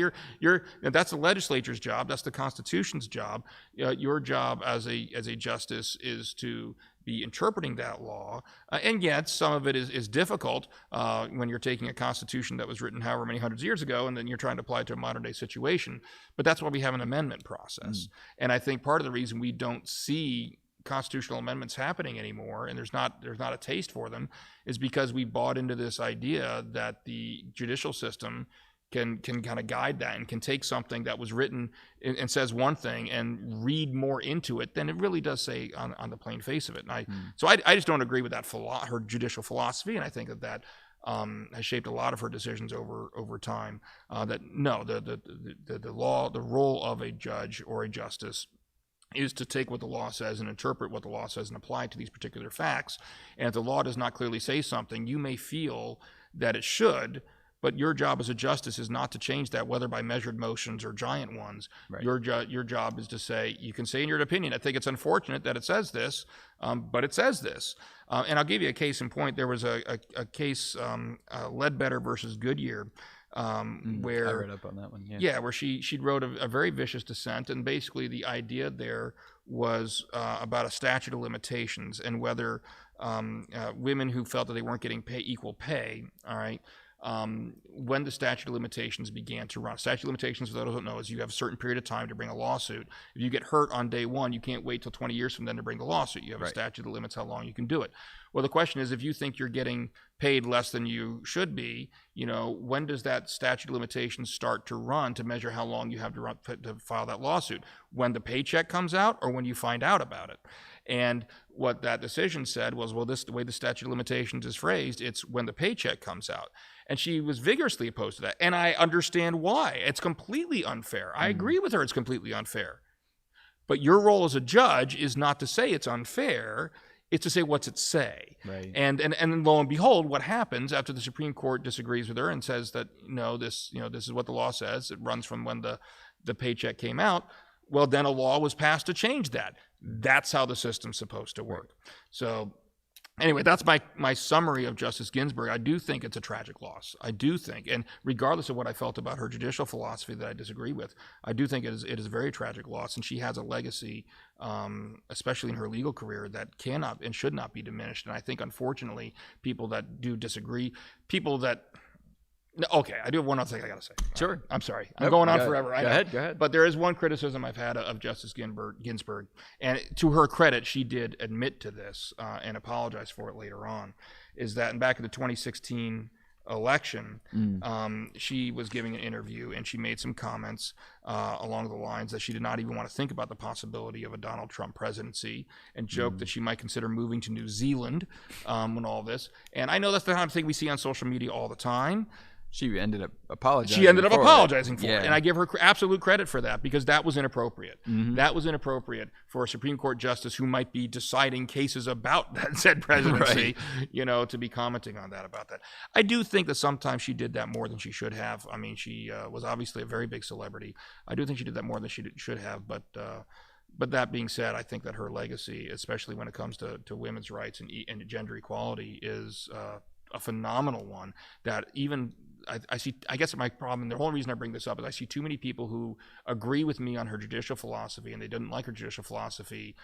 That's the legislature's job. That's the Constitution's job. Your job as a justice is to be interpreting that law. And yet, some of it is difficult when you're taking a constitution that was written however many hundreds of years ago, and then you're trying to apply it to a modern day situation. But that's why we have an amendment process. And I think part of the reason we don't see constitutional amendments happening anymore, and there's not a taste for them, is because we bought into this idea that the judicial system can kind of guide that and can take something that was written and says one thing and read more into it than it really does say on the plain face of it. And so I just don't agree with that her judicial philosophy, and I think that has shaped a lot of her decisions over time. That no, the law, the role of a judge or a justice is to take what the law says and interpret what the law says and apply it to these particular facts. And if the law does not clearly say something, you may feel that it should, but your job as a justice is not to change that, whether by measured motions or giant ones. Right. Your job is to say, you can say in your opinion, I think it's unfortunate that it says this, but it says this. And I'll give you a case in point. There was a case, Ledbetter versus Goodyear, where I read up on that one. Where she wrote a very vicious dissent, and basically the idea there was about a statute of limitations and whether women who felt that they weren't getting equal pay, all right, when the statute of limitations began to run. Statute of limitations, for those who don't know, is you have a certain period of time to bring a lawsuit. If you get hurt on day one, you can't wait till 20 years from then to bring the lawsuit. You have a statute that limits how long you can do it. Well, the question is, if you think you're getting paid less than you should be, when does that statute of limitations start to run to measure how long you have to file that lawsuit? When the paycheck comes out or when you find out about it? And what that decision said was, well, the way the statute of limitations is phrased, it's when the paycheck comes out. And she was vigorously opposed to that. And I understand why. It's completely unfair. I agree with her, it's completely unfair. But your role as a judge is not to say it's unfair, it's to say what's it say. Right. And then lo and behold, what happens after the Supreme Court disagrees with her and says that, no, this is what the law says, it runs from when the paycheck came out. Well, then a law was passed to change that. That's how the system's supposed to work. So anyway, that's my summary of Justice Ginsburg. I do think it's a tragic loss. I do think, and regardless of what I felt about her judicial philosophy that I disagree with, I do think it is a very tragic loss, and she has a legacy, especially in her legal career, that cannot and should not be diminished. And I think, unfortunately, people that do disagree, people that No, okay, I do have one other thing I got to say. Sure. I'm sorry. I'm Nope, going on go forever. I know. Go ahead. But there is one criticism I've had of Justice Ginsburg, and to her credit, she did admit to this and apologize for it later on, is that back in the 2016 election, she was giving an interview and she made some comments along the lines that she did not even want to think about the possibility of a Donald Trump presidency, and joked that she might consider moving to New Zealand when all this. And I know that's the kind of thing we see on social media all the time. She ended up apologizing. For Yeah. it, and I give her absolute credit for that, because that was inappropriate. That was inappropriate for a Supreme Court justice who might be deciding cases about that said presidency, to be commenting on that about that. I do think that sometimes she did that more than she should have. I mean, she was obviously a very big celebrity. I do think she did that more than she should have, but that being said, I think that her legacy, especially when it comes to women's rights and gender equality, is a phenomenal one that even I see. I guess my problem, the whole reason I bring this up, is I see too many people who agree with me on her judicial philosophy, and they didn't like her judicial philosophy,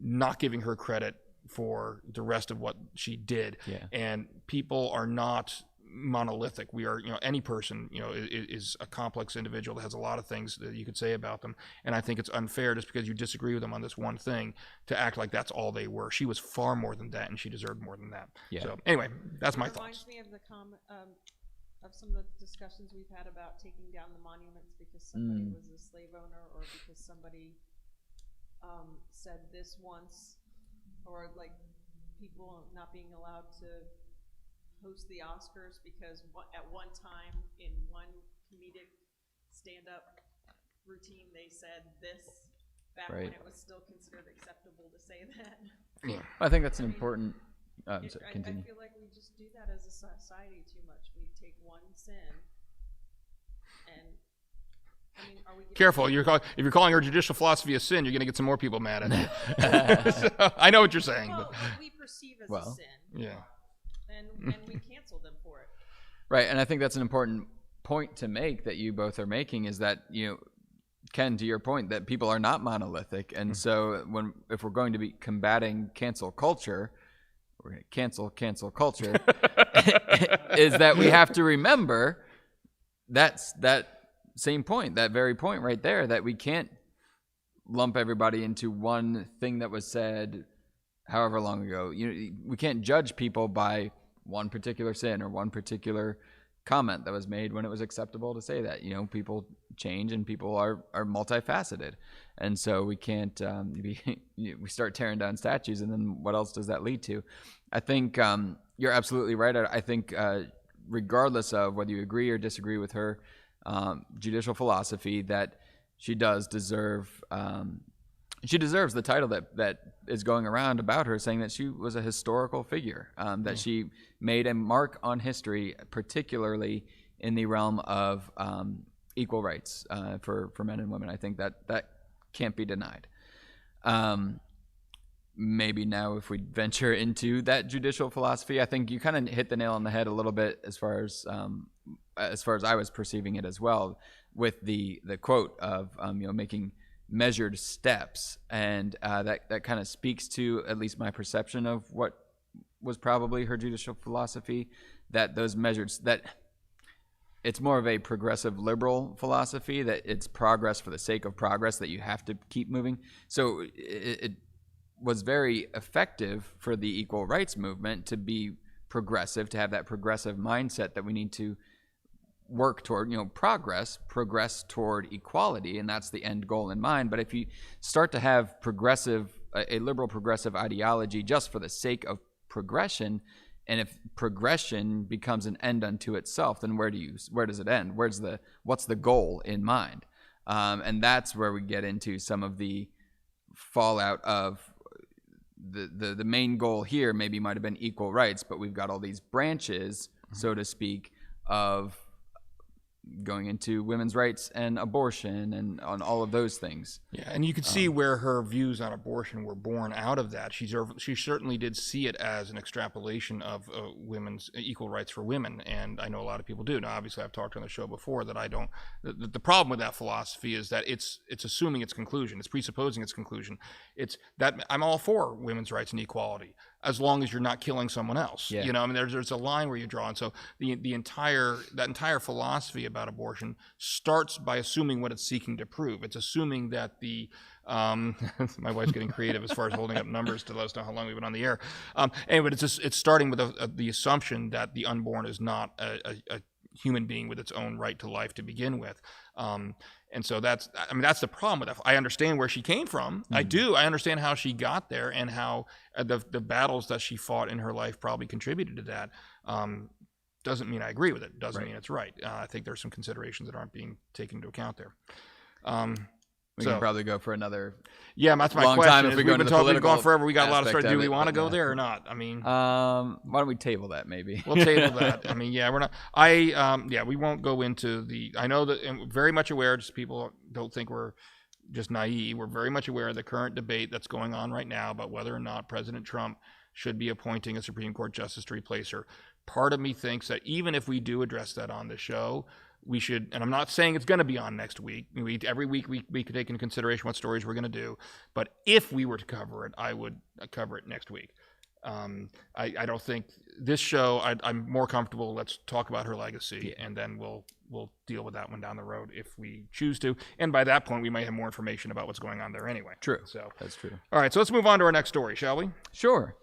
not giving her credit for the rest of what she did. Yeah. And people are not monolithic. We are, any person, is a complex individual that has a lot of things that you could say about them. And I think it's unfair, just because you disagree with them on this one thing, to act like that's all they were. She was far more than that, and she deserved more than that. Yeah. So anyway, that's my It reminds thoughts. me of the of some of the discussions we've had about taking down the monuments because somebody was a slave owner, or because somebody said this once, or like people not being allowed to host the Oscars because at one time in one comedic stand-up routine they said this back when it was still considered acceptable to say that. Yeah. I think that's an important. I Continue. feel like we just do that as a society too much. We take one sin and, I mean, are we giving Careful, if you're calling her judicial philosophy a sin, you're going to get some more people mad at you. So, I know what you're saying, well, but what we perceive as a sin, yeah. and we cancel them for it. Right, and I think that's an important point to make that you both are making, is that, Ken, to your point, that people are not monolithic, and so if we're going to be combating cancel culture, we're going to cancel culture, is that we have to remember that same point, that very point right there, that we can't lump everybody into one thing that was said however long ago. We can't judge people by one particular sin or one particular comment that was made when it was acceptable to say that. People change and people are multifaceted, and so we can't we start tearing down statues, and then what else does that lead to? I think you're absolutely right. I think regardless of whether you agree or disagree with her judicial philosophy, that she does deserve she deserves the title that is going around about her, saying that she was a historical figure, that she made a mark on history, particularly in the realm of equal rights for men and women. I think that can't be denied. Maybe now, if we venture into that judicial philosophy, I think you kind of hit the nail on the head a little bit as far as I was perceiving it as well, with the quote of making measured steps, and that kind of speaks to at least my perception of what was probably her judicial philosophy, that those measures, that it's more of a progressive liberal philosophy, that it's progress for the sake of progress, that you have to keep moving. So it was very effective for the equal rights movement to be progressive, to have that progressive mindset that we need to work toward, progress toward equality, and that's the end goal in mind. But if you start to have a liberal progressive ideology just for the sake of progression, and if progression becomes an end unto itself, then where does it end? What's the goal in mind? And that's where we get into some of the fallout of the main goal here. Maybe might have been equal rights, but we've got all these branches, so to speak, of going into women's rights and abortion and on all of those things. Yeah, and you could see where her views on abortion were born out of that. She certainly did see it as an extrapolation of women's equal rights for women, and I know a lot of people do. Now, obviously, I've talked on the show before that I don't. The problem with that philosophy is that it's assuming its conclusion. It's presupposing its conclusion. It's that I'm all for women's rights and equality as long as you're not killing someone else. Yeah. You know, I mean, there's a line where you draw, and so the entire philosophy about abortion starts by assuming what it's seeking to prove. It's assuming that the my wife's getting creative as far as holding up numbers to let us know how long we've been on the air. Anyway, it's starting with the assumption that the unborn is not a human being with its own right to life to begin with. And so that's the problem with that. I understand where she came from. I do. I understand how she got there and how the battles that she fought in her life probably contributed to that. Doesn't mean I agree with it. Doesn't mean it's right. I think there's some considerations that aren't being taken into account there. We can probably go for another. Yeah, that's my long question. time if we go into the we've gone political forever. We got a lot of aspect stuff. Do of we it, want to but go yeah. there or not? I mean, Why don't we table that maybe? we'll table that. I mean, yeah, we're not. We won't go into the. I know that, and very much aware. Just people don't think we're just naive. We're very much aware of the current debate that's going on right now about whether or not President Trump should be appointing a Supreme Court justice to replace her. Part of me thinks that even if we do address that on the show, we should, and I'm not saying it's going to be on next week. Every week we could take into consideration what stories we're going to do. But if we were to cover it, I would cover it next week. I don't think this show, I'm more comfortable. Let's talk about her legacy, and then we'll deal with that one down the road if we choose to. And by that point, we might have more information about what's going on there anyway. True. So That's true. all right, so let's move on to our next story, shall we? Sure.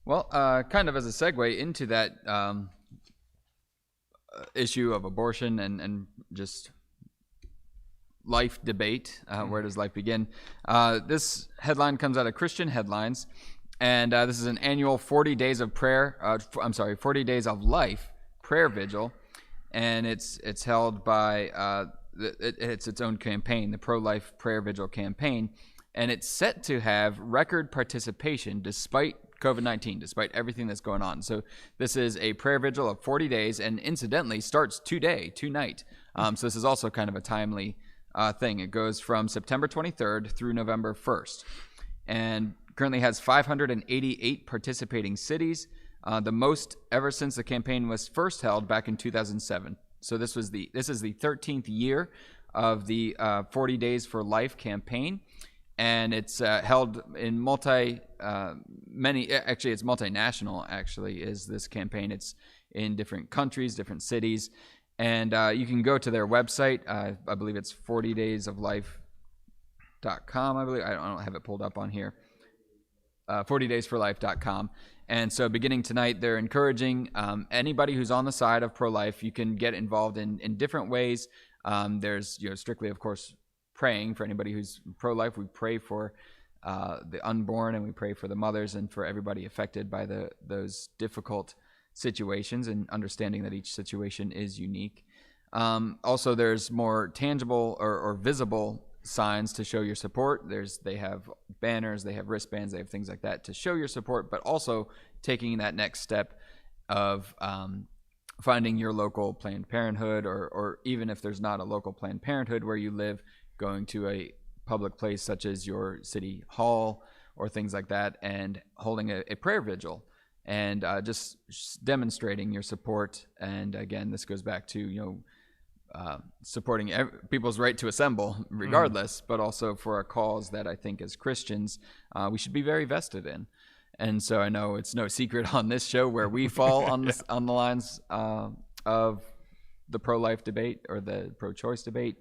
Well, kind of as a segue into that issue of abortion and just life debate, where does life begin? This headline comes out of Christian Headlines, and this is an annual 40 Days of Prayer, 40 Days of Life Prayer Vigil, and it's held by, it's its own campaign, the Pro-Life Prayer Vigil campaign, and it's set to have record participation despite COVID-19, despite everything that's going on. So this is a prayer vigil of 40 days, and incidentally starts tonight. So this is also kind of a timely thing. It goes from September 23rd through November 1st, and currently has 588 participating cities, the most ever since the campaign was first held back in 2007. So this is the 13th year of the 40 Days for Life campaign. And it's held in it's multinational, actually, is this campaign. It's in different countries, different cities. And you can go to their website. I believe it's 40daysoflife.com, I believe. I don't have it pulled up on here. 40daysforlife.com. And so beginning tonight, they're encouraging anybody who's on the side of pro-life. You can get involved in different ways. There's strictly, of course, praying for anybody who's pro-life. We pray for the unborn, and we pray for the mothers and for everybody affected by those difficult situations, and understanding that each situation is unique. Also, there's more tangible or visible signs to show your support. They have banners, they have wristbands, they have things like that to show your support, but also taking that next step of finding your local Planned Parenthood, or even if there's not a local Planned Parenthood where you live, going to a public place such as your city hall or things like that, and holding a prayer vigil, and just demonstrating your support. And again, this goes back to supporting people's right to assemble regardless, but also for a cause that I think as Christians we should be very vested in. And so I know it's no secret on this show where we fall on this, on the lines of the pro-life debate or the pro-choice debate.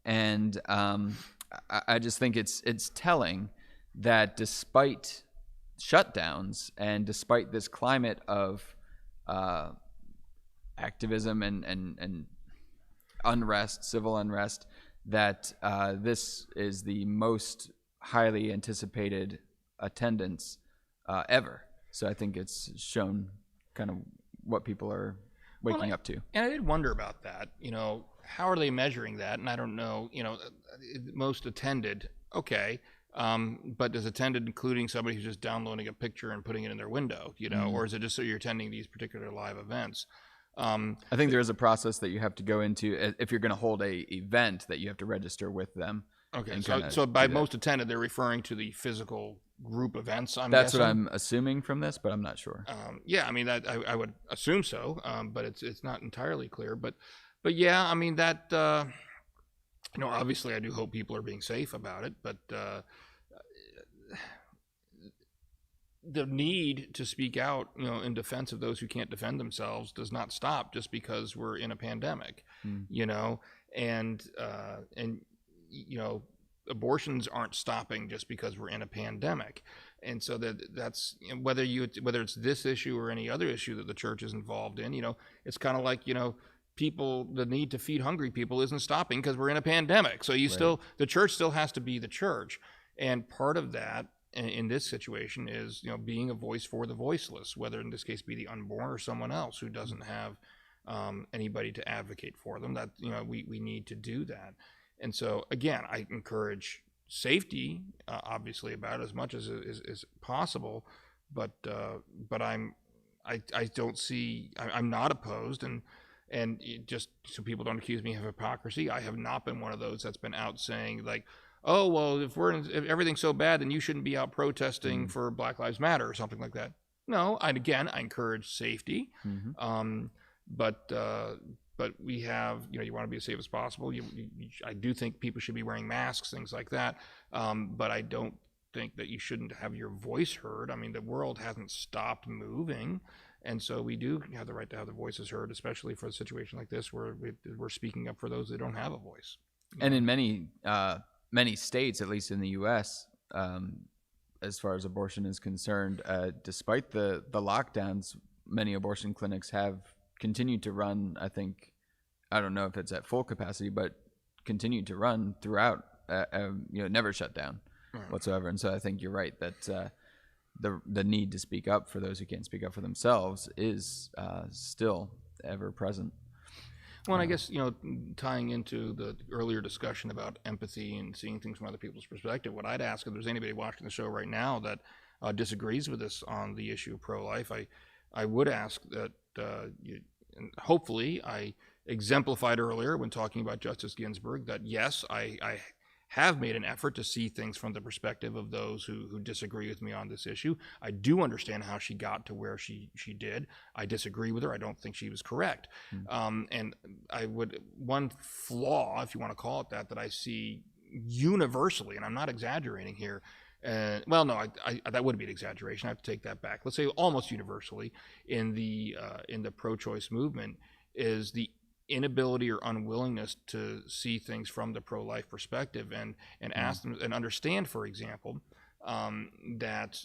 And I just think it's telling that despite shutdowns and despite this climate of activism and unrest, civil unrest, that this is the most highly anticipated attendance ever. So I think it's shown kind of what people are waking up to. And I did wonder about that. How are they measuring that? And I don't know. Most attended, okay. But does attended including somebody who's just downloading a picture and putting it in their window, or is it just so you're attending these particular live events? I think there is a process that you have to go into if you're going to hold a event that you have to register with them. Okay, and so kinda so by do that. most attended, they're referring to the physical group events. That's guessing. what I'm assuming from this, but I'm not sure. Yeah, I mean that I would assume so, but it's not entirely clear. But yeah, I mean that obviously I do hope people are being safe about it, but the need to speak out, in defense of those who can't defend themselves does not stop just because we're in a pandemic, and abortions aren't stopping just because we're in a pandemic. And so that's whether it's this issue or any other issue that the church is involved in, it's kind of like, the need to feed hungry people isn't stopping because we're in a pandemic. So the church still has to be the church. And part of that in this situation is, being a voice for the voiceless, whether in this case be the unborn or someone else who doesn't have anybody to advocate for them. That, we need to do that. And so, again, I encourage safety, obviously, about it as much as is possible, but I'm not opposed, and just so people don't accuse me of hypocrisy, I have not been one of those that's been out saying like, oh well, if everything's so bad, then you shouldn't be out protesting for Black Lives Matter or something like that. No, I encourage safety, but we have, you want to be as safe as possible. I do think people should be wearing masks, things like that. But I don't think that you shouldn't have your voice heard. I mean, the world hasn't stopped moving. And so we do have the right to have the voices heard, especially for a situation like this where we're speaking up for those that don't have a voice. And in many states, at least in the U.S., as far as abortion is concerned, despite the lockdowns, many abortion clinics have continued to run. I don't know if it's at full capacity, but continued to run throughout, never shut down whatsoever. And so I think you're right that the need to speak up for those who can't speak up for themselves is still ever present. Well, and I guess, tying into the earlier discussion about empathy and seeing things from other people's perspective, what I'd ask if there's anybody watching the show right now that disagrees with us on the issue of pro-life, I would ask that, and hopefully I exemplified earlier when talking about Justice Ginsburg, that yes, I have made an effort to see things from the perspective of those who disagree with me on this issue. I do understand how she got to where she did. I disagree with her. I don't think she was correct. And one flaw, if you want to call it that I see universally, and I'm not exaggerating here, well, no, that would be an exaggeration. I have to take that back. Let's say almost universally in the pro-choice movement is the inability or unwillingness to see things from the pro-life perspective and ask them and understand, for example, that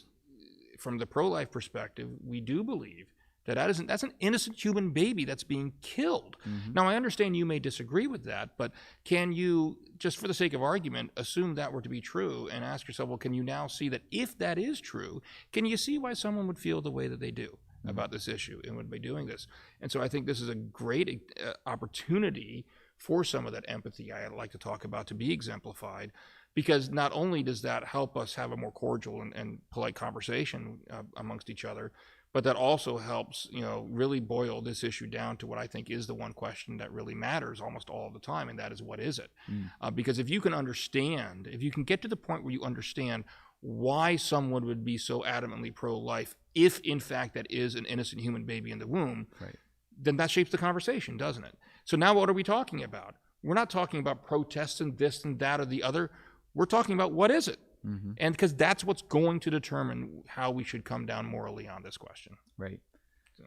from the pro-life perspective, we do believe that's an innocent human baby that's being killed. Now, I understand you may disagree with that, but can you, just for the sake of argument, assume that were to be true and ask yourself, well, can you now see that if that is true, can you see why someone would feel the way that they do about this issue and would be doing this? And so I think this is a great opportunity for some of that empathy I like to talk about to be exemplified, because not only does that help us have a more cordial and polite conversation amongst each other, but that also helps, really boil this issue down to what I think is the one question that really matters almost all the time, and that is, what is it? Because if you can get to the point where you understand why someone would be so adamantly pro-life, if in fact that is an innocent human baby in the womb, then that shapes the conversation, doesn't it? So now what are we talking about? We're not talking about protests and this and that or the other. We're talking about, what is it? And because that's what's going to determine how we should come down morally on this question. Right.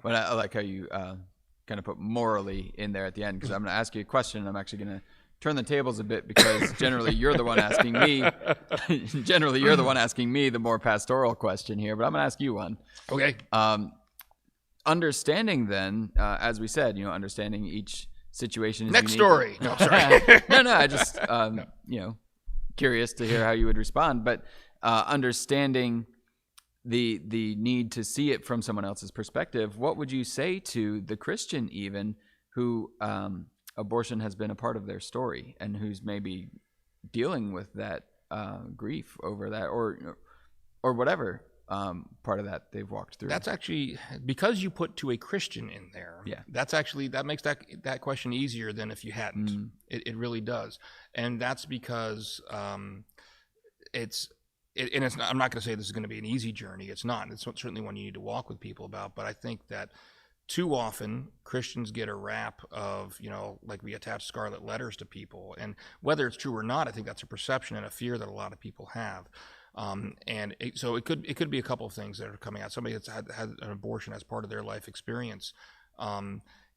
But I like how you kind of put morally in there at the end, because I'm going to ask you a question, and I'm actually going to turn the tables a bit, because generally you're the one asking me. Generally, you're the one asking me the more pastoral question here, but I'm going to ask you one. Okay. Understanding then, as we said, understanding each situation is Next unique. story. No, sorry. No, I just, curious to hear how you would respond, but understanding the need to see it from someone else's perspective, what would you say to the Christian even who abortion has been a part of their story and who's maybe dealing with that grief over that or whatever? part of that they've walked through. That's actually because you put "to a Christian" in there. Yeah. That makes that question easier than if you hadn't. Mm-hmm. It really does, and that's because it's not, I'm not going to say this is going to be an easy journey. It's not. It's certainly one you need to walk with people about. But I think that too often Christians get a rap of, like we attach scarlet letters to people, and whether it's true or not, I think that's a perception and a fear that a lot of people have. So it could be a couple of things that are coming out. Somebody that's had an abortion as part of their life experience,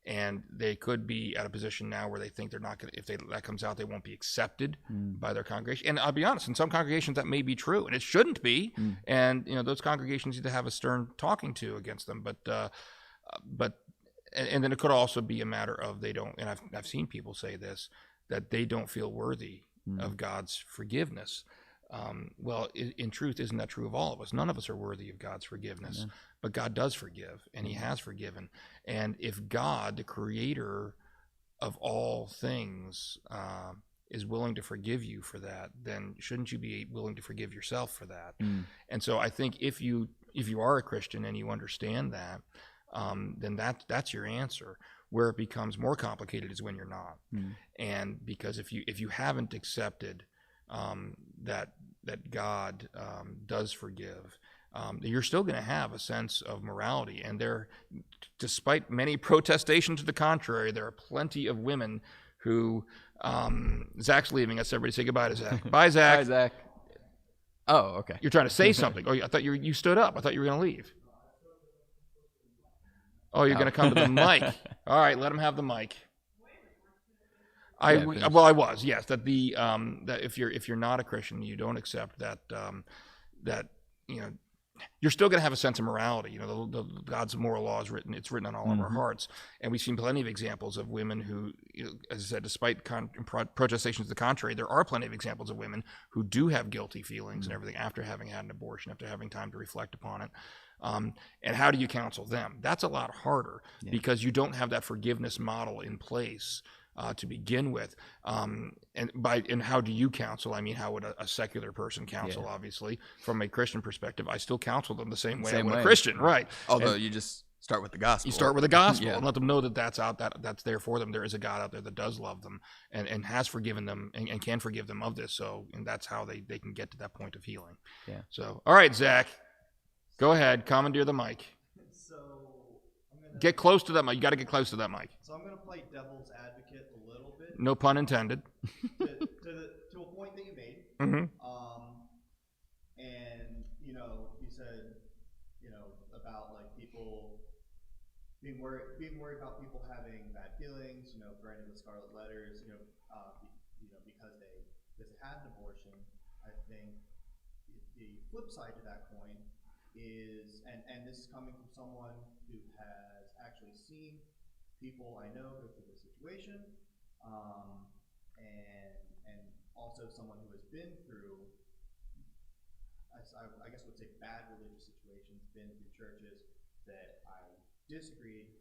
and they could be at a position now where they think they're not going to, if that comes out, they won't be accepted by their congregation. And I'll be honest, in some congregations that may be true, and it shouldn't be. And those congregations need to have a stern talking to against them. But then it could also be a matter of they don't. And I've seen people say this, that they don't feel worthy of God's forgiveness. Well, in truth, isn't that true of all of us? None of us are worthy of God's forgiveness, but God does forgive, and He has forgiven. And if God, the creator of all things, is willing to forgive you for that, then shouldn't you be willing to forgive yourself for that? And so I think if you are a Christian and you understand that, then that's your answer. Where it becomes more complicated is when you're not. And because if you haven't accepted that God does forgive, you're still going to have a sense of morality. And despite many protestations to the contrary, there are plenty of women who, Zach's leaving us. Everybody say goodbye to Zach. Bye, Zach. Bye, Zach. Oh, okay. You're trying to say something. Oh, I thought you stood up. I thought you were going to leave. Oh, you're going to come to the mic. All right, let him have the mic. I was, yes. That that if you're not a Christian, you don't accept that you're still going to have a sense of morality. God's moral law is written; it's written on all of our hearts, and we've seen plenty of examples of women who, as I said, despite protestations to the contrary, there are plenty of examples of women who do have guilty feelings and everything after having had an abortion, after having time to reflect upon it. And how do you counsel them? That's a lot harder because you don't have that forgiveness model in place to begin with. And how do you counsel? I mean, how would a secular person counsel? Obviously, from a Christian perspective, I still counsel them the same way I would a Christian, right? Although you just start with the gospel. You start with the gospel and let them know that that's there for them. There is a God out there that does love them and has forgiven them and can forgive them of this. So, and that's how they can get to that point of healing. Yeah. So, all right, Zach, go ahead, commandeer the mic. So I'm gonna get close to that mic. You got to get close to that mic. So I'm going to play devil's advocate a little bit. No pun intended. to a point that you made. Mm-hmm. And you said, about like people being worried about people having bad feelings, granted with scarlet letters, because they had an abortion. I think the flip side to that coin is, and this is coming from someone who has actually seen people I know go through this situation, and also someone who has been through, I guess I would say, bad religious situations, been through churches that I disagreed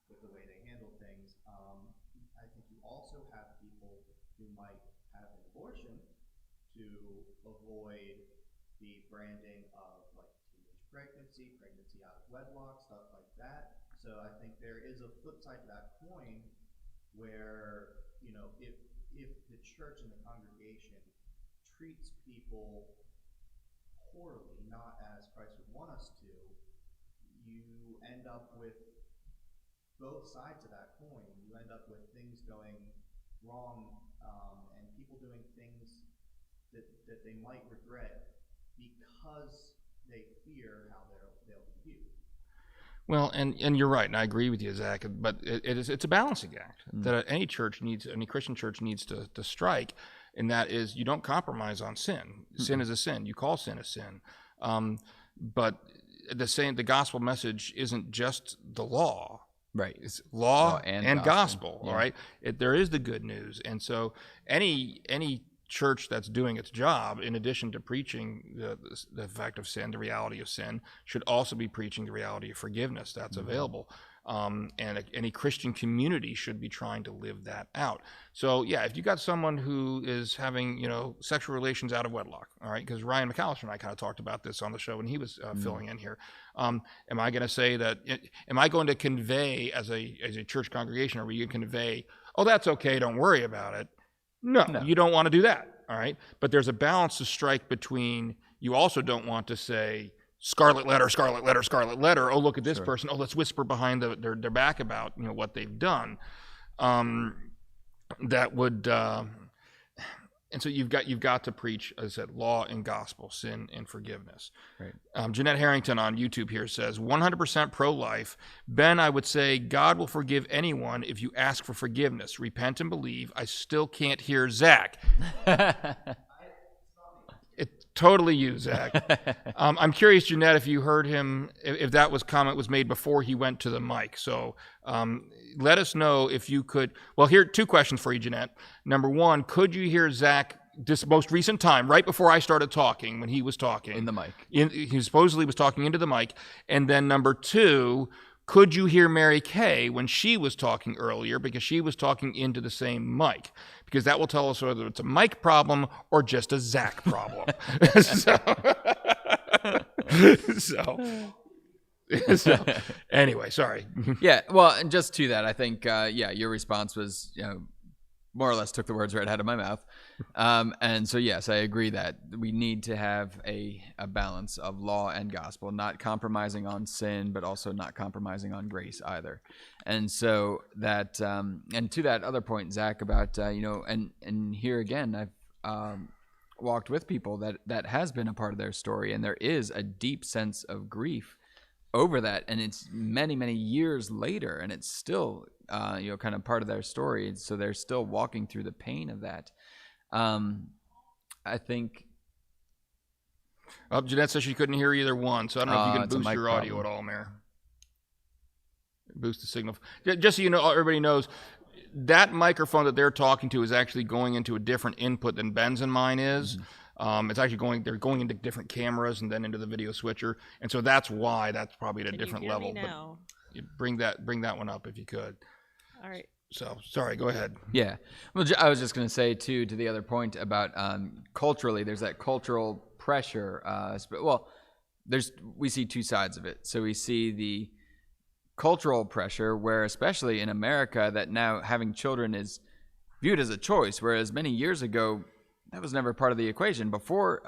with the way they handled things. I think you also have people who might have an abortion to avoid the branding of like teenage pregnancy out of wedlock, stuff like that. So I think there is a flip side to that coin where, if the church and the congregation treats people poorly, not as Christ would want us to, you end up with both sides of that coin. You end up with things going wrong, and people doing things that they might regret because they fear how they'll be viewed. Well, and you're right, and I agree with you, Zach. But it's a balancing act that any Christian church needs to strike, and that is you don't compromise on sin. Sin is a sin. You call sin a sin, but the gospel message isn't just the law. Right. It's law and gospel. Yeah. All right. There is the good news, and so any church that's doing its job, in addition to preaching the fact of sin, the reality of sin, should also be preaching the reality of forgiveness that's available. And any Christian community should be trying to live that out. So yeah, if you got someone who is having, sexual relations out of wedlock, all right, because Ryan McAllister and I kind of talked about this on the show when he was filling in here. Am I going to say that? Am I going to convey as a church congregation? Are we going to convey, oh, that's okay, don't worry about it? No, you don't want to do that, all right? But there's a balance to strike between, you also don't want to say, scarlet letter, scarlet letter, scarlet letter. Oh, look at this person. Oh, let's whisper behind their back about what they've done. That would, and so you've got to preach, as I said, law and gospel, sin and forgiveness. Right. Jeanette Harrington on YouTube here says, 100% pro-life. Ben, I would say God will forgive anyone if you ask for forgiveness. Repent and believe. I still can't hear Zach. It's totally you, Zach. I'm curious, Jeanette, if you heard him, if that comment was made before he went to the mic. So let us know if you could. Well, here, 2 questions for you, Jeanette. Number 1, could you hear Zach this most recent time, right before I started talking, when he was talking? In the mic. He supposedly was talking into the mic. And then number 2, could you hear Mary Kay when she was talking earlier, because she was talking into the same mic? Because that will tell us whether it's a mic problem or just a Zach problem. So anyway, sorry. Yeah, well, and just to that, I think, your response was, more or less took the words right out of my mouth. And so, yes, I agree that we need to have a balance of law and gospel, not compromising on sin, but also not compromising on grace either. And so that, and to that other point, Zach, about, and here again, I've walked with people that has been a part of their story, and there is a deep sense of grief over that, and it's many, many years later, and it's still kind of part of their story, so they're still walking through the pain of that. I think Jeanette says she couldn't hear either one, so I don't know if you can boost your audio problem at all, Mayor. Boost the signal. Just so you know, everybody knows, that microphone that they're talking to is actually going into a different input than Ben's and mine is. Mm-hmm. It's actually they're going into different cameras and then into the video switcher, and so that's why that's probably at a different level. Me now? But bring that one up if you could. All right. So, sorry, go ahead. Yeah. Well, I was just going to say, too, to the other point about culturally, there's that cultural pressure. We see 2 sides of it. So we see the cultural pressure where, especially in America, that now having children is viewed as a choice, whereas many years ago, that was never part of the equation. Before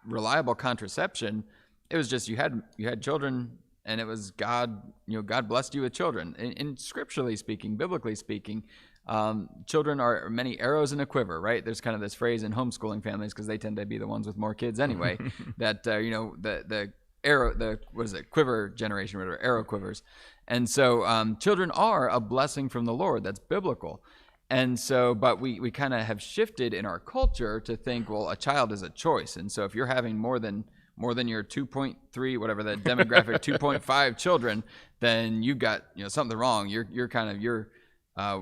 reliable contraception, it was just you had children, and it was God blessed you with children. And scripturally speaking, biblically speaking, children are many arrows in a quiver, right? There's kind of this phrase in homeschooling families, because they tend to be the ones with more kids anyway, that, the arrow, quiver generation, or arrow quivers. And so children are a blessing from the Lord. That's biblical. And so, but we kind of have shifted in our culture to think, well, a child is a choice. And so if you're having more than your 2.3, whatever the demographic, 2.5 children, then you've got something wrong.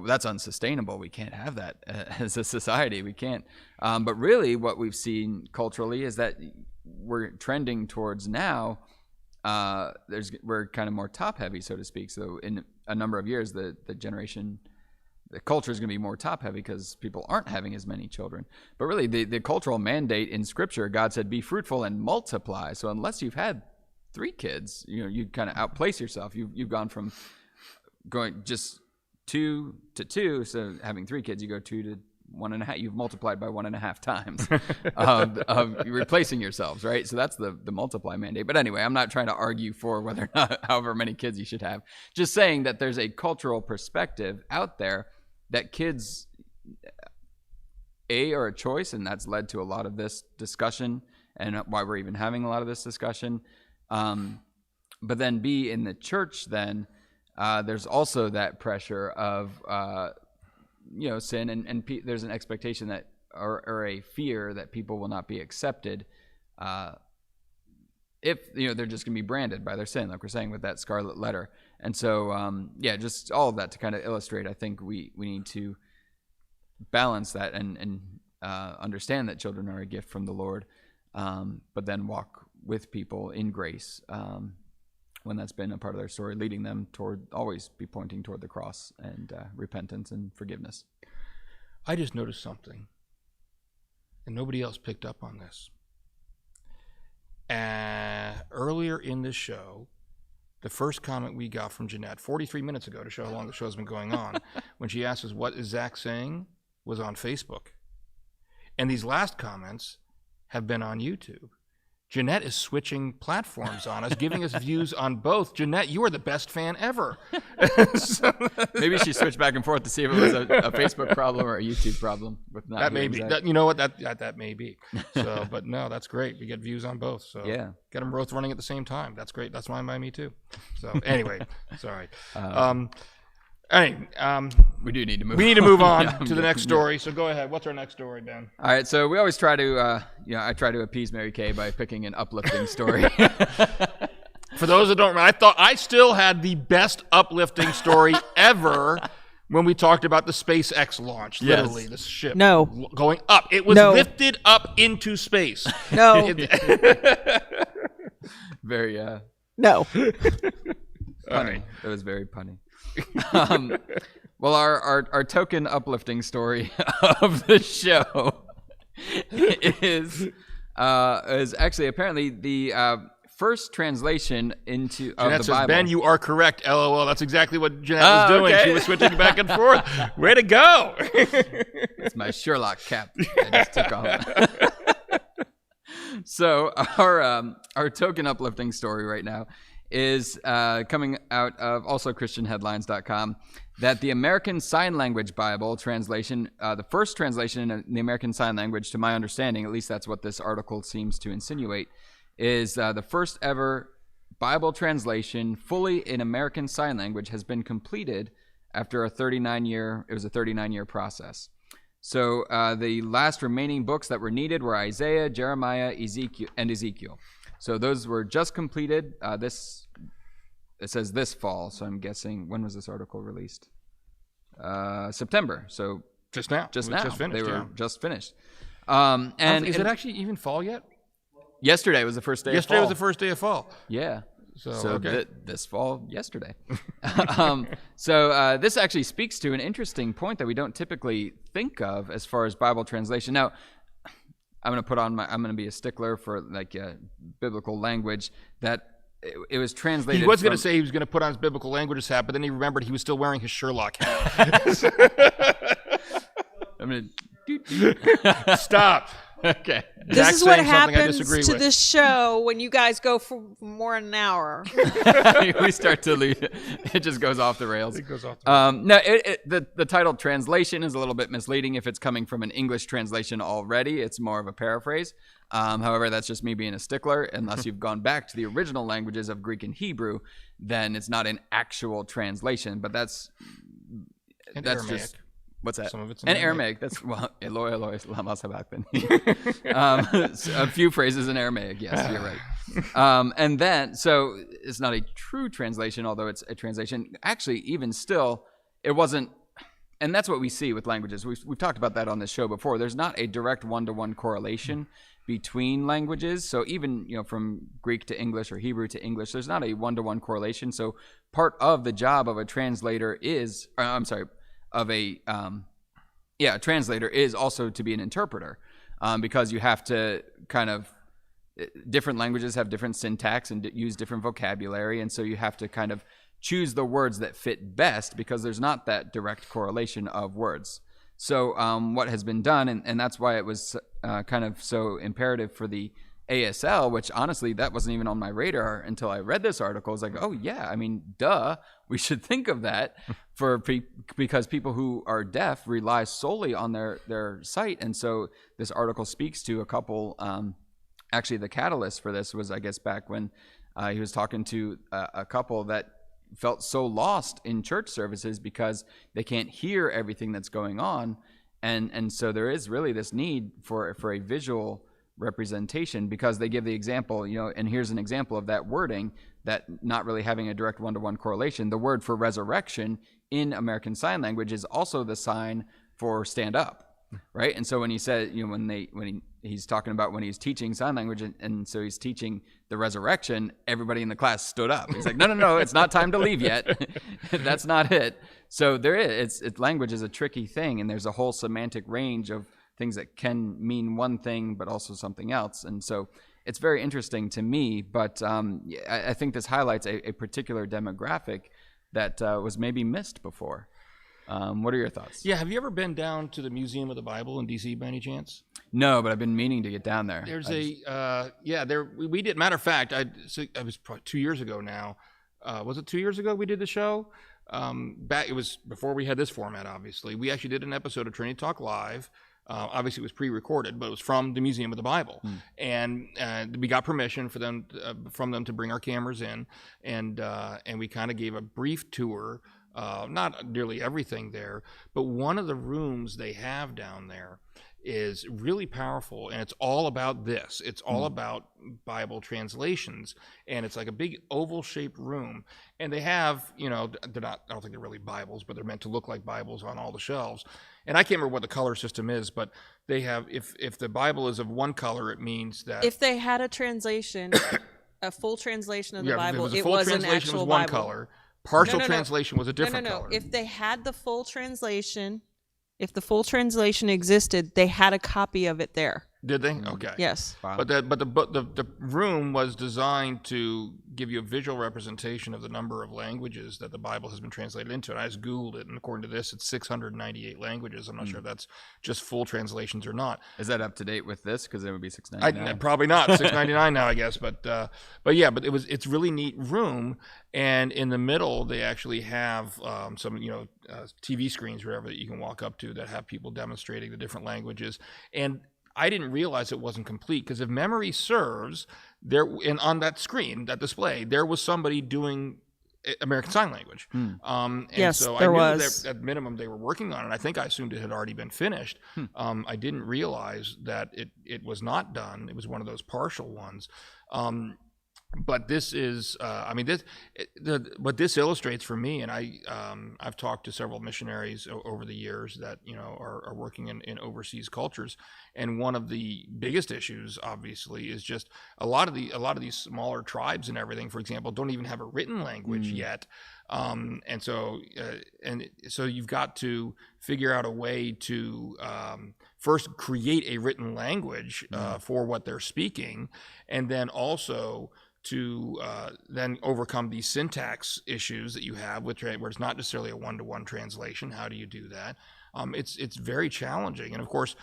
That's unsustainable. We can't have that as a society. We can't. But really, what we've seen culturally is that we're trending towards now. We're kind of more top heavy, so to speak. So in a number of years, the culture is going to be more top heavy because people aren't having as many children. But really, the cultural mandate in Scripture, God said, "Be fruitful and multiply." So unless you've had 3 kids, you kind of outplace yourself. You've gone from going just 2 to 2, so having 3 kids, you go 2 to 1.5. You've multiplied by 1.5 times of replacing yourselves, right? So that's the multiply mandate. But anyway, I'm not trying to argue for whether or not however many kids you should have. Just saying that there's a cultural perspective out there that kids, are a choice, and that's led to a lot of this discussion and why we're even having a lot of this discussion. But then B, in the church then, there's also that pressure of, sin, and there's an expectation that, or a fear that people will not be accepted if, they're just going to be branded by their sin, like we're saying with that scarlet letter. And so, just all of that to kind of illustrate, I think we need to balance that. And understand that children are a gift from the Lord, but then walk with people in grace when that's been a part of their story, leading them toward always be pointing toward the cross and repentance and forgiveness. I just noticed something, and nobody else picked up on this. Earlier in this show, the first comment we got from Jeanette, 43 minutes ago, to show how long the show's been going on, when she asked us, what is Zach saying, was on Facebook. And these last comments have been on YouTube. Jeanette is switching platforms on us, giving us views on both. Jeanette, you are the best fan ever. So, maybe she switched back and forth to see if it was a Facebook problem or a YouTube problem. With not that may be. Zach. That, you know what? That may be. So, but no, that's great. We get views on both. So yeah, get them both running at the same time. That's great. That's fine by me too. So anyway, sorry. We do need to move. We need to move on to the next story. So go ahead. What's our next story, Ben? All right. So we always try to, I try to appease Mary Kay by picking an uplifting story. For those that don't remember, I thought I still had the best uplifting story ever when we talked about the SpaceX launch. Literally, the ship going up. It was lifted up into space. No. Very no. Funny. It was very punny. Well, our token uplifting story of the show is actually apparently the first translation into Jeanette the says, Bible. Ben, you are correct. LOL. That's exactly what Jeanette was doing. Okay. She was switching back and forth. Way to go! It's my Sherlock cap. I just took off. So our token uplifting story right now is coming out of also ChristianHeadlines.com, that the American Sign Language Bible translation, the first translation in the American Sign Language, to my understanding, at least that's what this article seems to insinuate, is the first ever Bible translation fully in American Sign Language has been completed after a 39-year process. So the last remaining books that were needed were Isaiah, Jeremiah, Ezekiel. So those were just completed. It says this fall, so I'm guessing, when was this article released? September. So just now. Just finished, they were just finished. And is it actually even fall yet? Yesterday was the first day of fall. Yesterday was the first day of fall. Yeah. So okay. This fall, yesterday. So this actually speaks to an interesting point that we don't typically think of as far as Bible translation. Now, I'm going to be a stickler for like biblical language, that it was translated. He was going to say he was going to put on his biblical languages hat, but then he remembered he was still wearing his Sherlock hat. I'm going to stop. Okay. This Zach's is what saying something I happens disagree to with. this show when you guys go for more than an hour. We start to leave. It just goes off the rails. It goes off the rails. No, the title translation is a little bit misleading if it's coming from an English translation already. It's more of a paraphrase. However, that's just me being a stickler. Unless you've gone back to the original languages of Greek and Hebrew, then it's not an actual translation. But that's Aramaic. just... What's that? Some of it's in Aramaic. That's, well, Eloi, Eloi, lama sabachthani. A few phrases in Aramaic, yes, you're right. And then, so it's not a true translation, although it's a translation. Actually, even still, it wasn't, and that's what we see with languages. We've talked about that on this show before. There's not a direct one-to-one correlation between languages. So even, from Greek to English or Hebrew to English, there's not a one-to-one correlation. So part of the job of a translator is, a translator is also to be an interpreter, because you have to different languages have different syntax and use different vocabulary, and so you have to kind of choose the words that fit best, because there's not that direct correlation of words. So what has been done, and that's why it was kind of so imperative for the ASL, which honestly, that wasn't even on my radar until I read this article. I was like, oh yeah, I mean, duh, we should think of that because people who are deaf rely solely on their sight. And so this article speaks to a couple, actually the catalyst for this was, I guess, back when he was talking to a couple that felt so lost in church services because they can't hear everything that's going on. And so there is really this need for a visual representation, because they give the example, and here's an example of that wording, that not really having a direct one-to-one correlation. The word for resurrection in American Sign Language is also the sign for stand up. right? And so when he said, he's talking about when he's teaching sign language, and so he's teaching the resurrection, everybody in the class stood up. He's like, no, it's not time to leave yet. That's not it. So language is a tricky thing, and there's a whole semantic range of things that can mean one thing but also something else. And so it's very interesting to me, but I think this highlights a particular demographic that was maybe missed before. What are your thoughts? Yeah, have you ever been down to the Museum of the Bible in D.C. by any chance? No, but I've been meaning to get down there. There's we did. Matter of fact, I was probably 2 years ago now. Was it 2 years ago we did the show? It was before we had this format, obviously. We actually did an episode of Trinity Talk Live. Obviously, it was pre-recorded, but it was from the Museum of the Bible, and we got permission from them to bring our cameras in, and we kind of gave a brief tour. Not nearly everything there, but one of the rooms they have down there is really powerful, and it's all about this. It's all about Bible translations, and it's like a big oval-shaped room, and they have, they're not, I don't think they're really Bibles, but they're meant to look like Bibles on all the shelves. And I can't remember what the color system is, but they have, if the Bible is of one color, it means that if they had a translation, a full translation of the Bible, it was an actual one Bible. Color. Partial translation was a different color. If they had the full translation, if the full translation existed, they had a copy of it there. Did they? Okay. Yes. Wow. But the room was designed to give you a visual representation of the number of languages that the Bible has been translated into. And I just Googled it, and according to this, it's 698 languages. I'm not sure if that's just full translations or not. Is that up to date with this? Because it would be $6.99. Probably not. $6.99 now, I guess. But it's really neat room. And in the middle, they actually have some TV screens, whatever, that you can walk up to that have people demonstrating the different languages. And I didn't realize it wasn't complete, because if memory serves, on that screen, that display, there was somebody doing American Sign Language. And yes, so there I knew was. that at minimum they were working on it. I think I assumed it had already been finished. I didn't realize that it was not done. It was one of those partial ones. But this is, what this illustrates for me, and I've talked to several missionaries over the years that are working in overseas cultures, and one of the biggest issues, obviously, is just a lot of these smaller tribes and everything, for example, don't even have a written language yet, and so you've got to figure out a way to first create a written language for what they're speaking, and then also to then overcome these syntax issues that you have, where it's not necessarily a one-to-one translation. How do you do that? It's very challenging. And of course,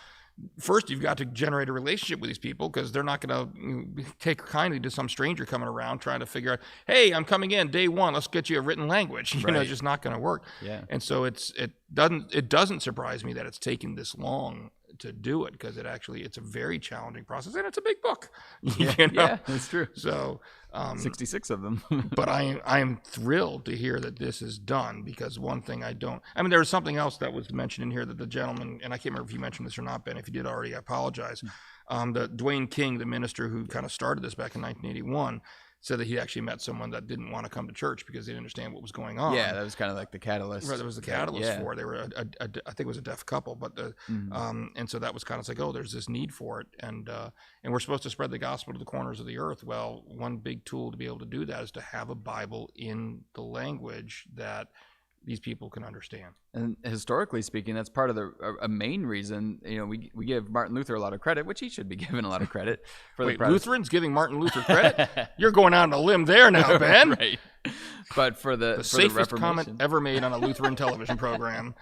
first you've got to generate a relationship with these people, because they're not going to take kindly to some stranger coming around trying to figure out, hey, I'm coming in day one, let's get you a written language. It's just not going to work. Yeah. And so it doesn't surprise me that it's taken this long to do it, because it's a very challenging process, and it's a big book. Yeah, that's true. So 66 of them. But I am thrilled to hear that this is done, because one thing there was something else that was mentioned in here that the gentleman, and I can't remember if you mentioned this or not, Ben. If you did already, I apologize. The Dwayne King, the minister who kind of started this back in 1981, said that he actually met someone that didn't want to come to church because they didn't understand what was going on. Yeah, that was kind of like the catalyst. Right, that was the catalyst for it. They were, I think it was a deaf couple, but and so that was kind of like, oh, there's this need for it, and we're supposed to spread the gospel to the corners of the earth. Well, one big tool to be able to do that is to have a Bible in the language that these people can understand. And historically speaking, that's part of a main reason. We give Martin Luther a lot of credit, which he should be given a lot of credit for. Wait, Lutherans giving Martin Luther credit? You're going out on a limb there now, Ben. Right. But for the safest comment ever made on a Lutheran television program.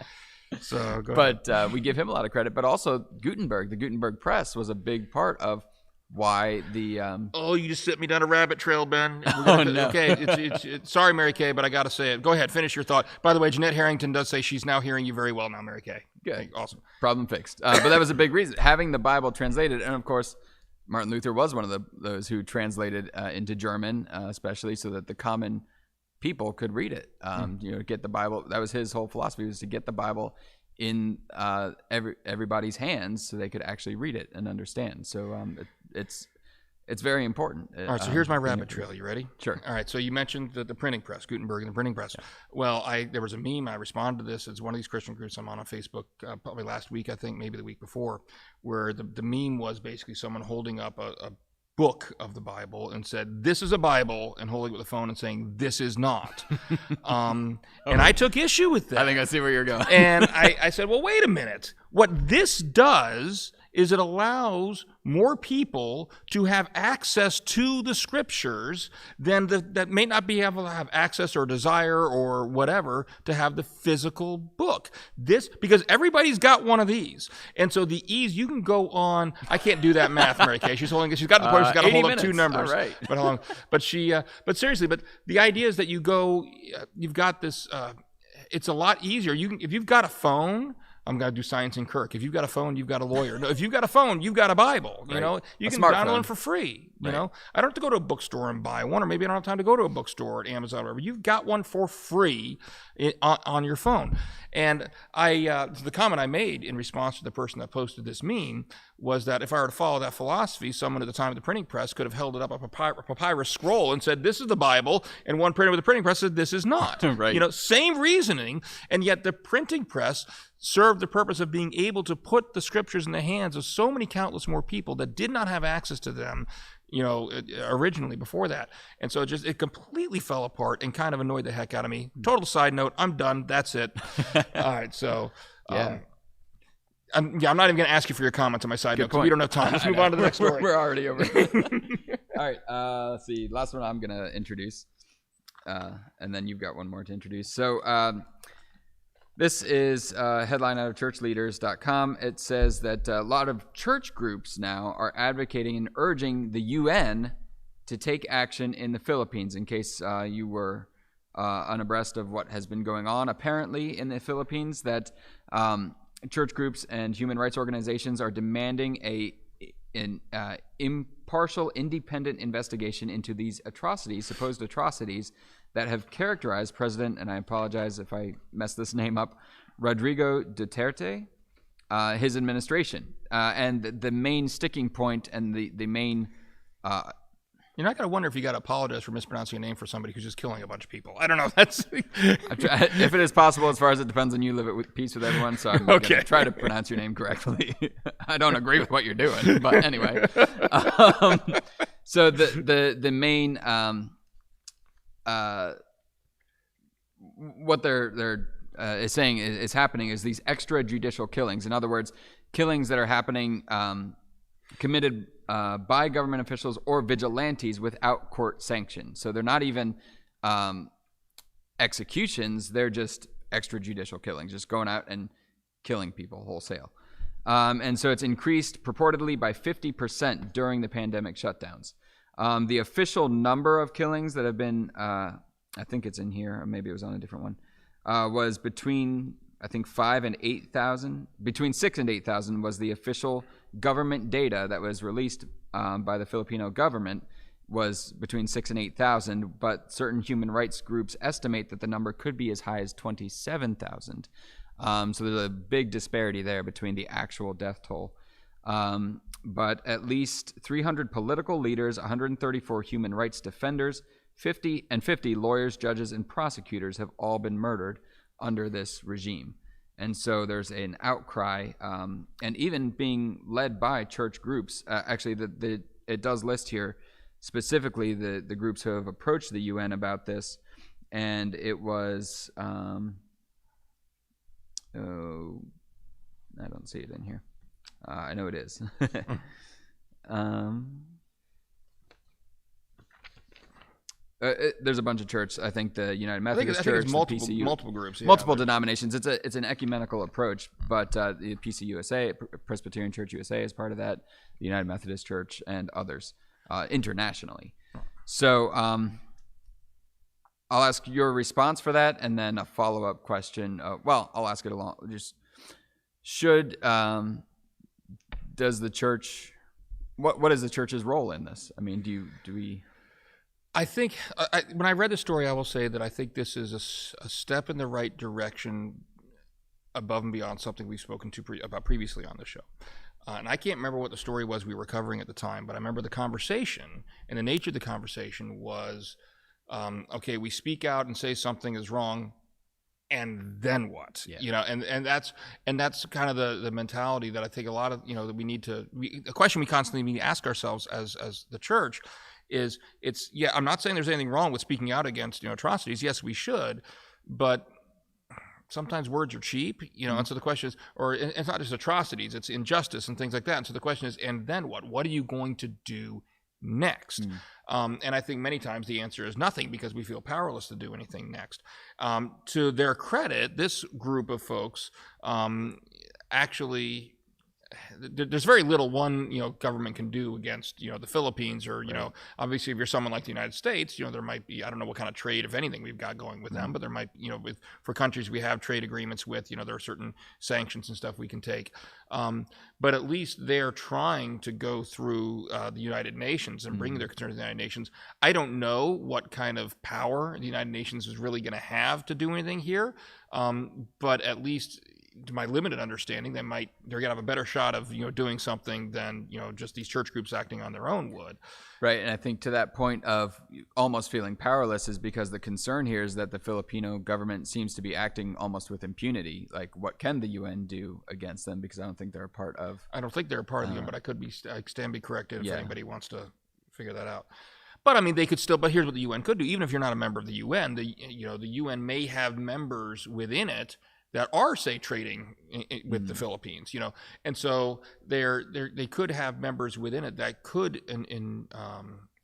So, go ahead. But we give him a lot of credit. But also Gutenberg, the Gutenberg press, was a big part of why the Oh, you just sent me down a rabbit trail, Ben. No. Okay, it's sorry, Mary Kay, but I got to say it. Go ahead, finish your thought. By the way, Jeanette Harrington does say she's now hearing you very well now, Mary Kay. Good. Awesome. Problem fixed. But that was a big reason, having the Bible translated. And of course, Martin Luther was one of those who translated into German, especially so that the common people could read it. Get the Bible. That was his whole philosophy, was to get the Bible in everybody's hands so they could actually read it and understand. So it's it's very important. All right, so here's my rabbit trail. You ready? Sure. All right, so you mentioned the printing press, Gutenberg and the printing press. Yeah. Well, there was a meme. I responded to this. It's one of these Christian groups I'm on Facebook, probably last week, I think, maybe the week before, where the meme was basically someone holding up a book of the Bible and said, "This is a Bible," and holding it with a phone and saying, "This is not." And I took issue with that. I think I see where you're going. And I said, well, wait a minute. What this does is it allows more people to have access to the scriptures than that may not be able to have access or desire or whatever to have the physical book. Because everybody's got one of these. And so the ease, you can go on, I can't do that math, Mary Kay. She's got the point, she's got to hold up two numbers. All right. But how long? But but seriously, but the idea is that you've got this, it's a lot easier. If you've got a phone, I'm going to do science in Kirk. If you've got a phone, you've got a lawyer. No, if you've got a phone, you've got a Bible. You know, you can download them for free. You know, I don't have to go to a bookstore and buy one, or maybe I don't have time to go to a bookstore at Amazon or whatever. You've got one for free on your phone. And the comment I made in response to the person that posted this meme was that if I were to follow that philosophy, someone at the time of the printing press could have held it up a papyrus scroll and said, "This is the Bible," and one printer with the printing press said, "This is not." Right. You know, same reasoning, and yet the printing press served the purpose of being able to put the scriptures in the hands of so many countless more people that did not have access to them, you know, originally before that. And so it completely fell apart and kind of annoyed the heck out of me. Total side note, I'm done. That's it. All right, so yeah. I'm not even going to ask you for your comments on my side note because we don't have time. Let's move on to the next story. We're already over. All right, let's see. Last one I'm going to introduce, and then you've got one more to introduce. So this is a headline out of churchleaders.com. It says that a lot of church groups now are advocating and urging the UN to take action in the Philippines, in case you were unabreast of what has been going on apparently in the Philippines, that church groups and human rights organizations are demanding an impartial, independent investigation into these supposed atrocities that have characterized President, and I apologize if I mess this name up, Rodrigo Duterte, his administration. And the main sticking point and the main... You're not going to wonder if you got to apologize for mispronouncing a name for somebody who's just killing a bunch of people. I don't know. That's if it is possible, as far as it depends on you, live at peace with everyone. So I'm going to try to pronounce your name correctly. I don't agree with what you're doing, but anyway. So the main what they're is saying is happening is these extrajudicial killings. In other words, killings that are happening committed by government officials or vigilantes without court sanction. So they're not even executions, they're just extrajudicial killings, just going out and killing people wholesale. And so it's increased purportedly by 50% during the pandemic shutdowns. The official number of killings that have been, I think it's in here, or maybe it was on a different one, was between, I think, 5,000 and 8,000. Between 6,000 and 8,000 was the official government data that was released by the Filipino government, was between 6,000 and 8,000, but certain human rights groups estimate that the number could be as high as 27,000. So there's a big disparity there between the actual death toll. But at least 300 political leaders, 134 human rights defenders, 50 lawyers, judges, and prosecutors have all been murdered under this regime. And so there's an outcry, and even being led by church groups. Actually, it does list here specifically the groups who have approached the UN about this, and it was, I don't see it in here. I know it is. There's a bunch of churches. I think the United Methodist Church, it's multiple groups, multiple denominations. It's an ecumenical approach, but the PCUSA, Presbyterian Church USA, is part of that. The United Methodist Church and others internationally. So I'll ask your response for that, and then a follow-up question. I'll ask it along. Just does the church? What is the church's role in this? I mean, do we? I think when I read the story, I will say that I think this is a step in the right direction, above and beyond something we've spoken about previously on the show. and I can't remember what the story was we were covering at the time, but I remember the conversation, and the nature of the conversation was, okay, we speak out and say something is wrong, and then what? Yeah. And that's kind of the mentality that I think a lot of, that we need to, a question we constantly need to ask ourselves as the church is, I'm not saying there's anything wrong with speaking out against, atrocities. Yes, we should, but sometimes words are cheap, and so the question is, or it's not just atrocities, it's injustice and things like that. And so the question is, and then what? What are you going to do next? And I think many times the answer is nothing, because we feel powerless to do anything next. To their credit, this group of folks actually, there's very little one government can do against the Philippines, or obviously if you're someone like the United States, there might be, I don't know what kind of trade, if anything, we've got going with them, but there might for countries we have trade agreements with, there are certain sanctions and stuff we can take, but at least they're trying to go through the United Nations and bring their concerns to the United Nations. I don't know what kind of power the United Nations is really going to have to do anything here, but at least, to my limited understanding, they're going to have a better shot of doing something than just these church groups acting on their own would. Right, and I think to that point of almost feeling powerless is because the concern here is that the Filipino government seems to be acting almost with impunity. Like, what can the UN do against them? Because I don't think they're a part of. I don't think they're a part of the UN, but I stand be corrected if anybody wants to figure that out. But I mean, they could still. But here's what the UN could do: even if you're not a member of the UN, the UN may have members within it that are, say, trading with the Philippines, and so they could have members within it that could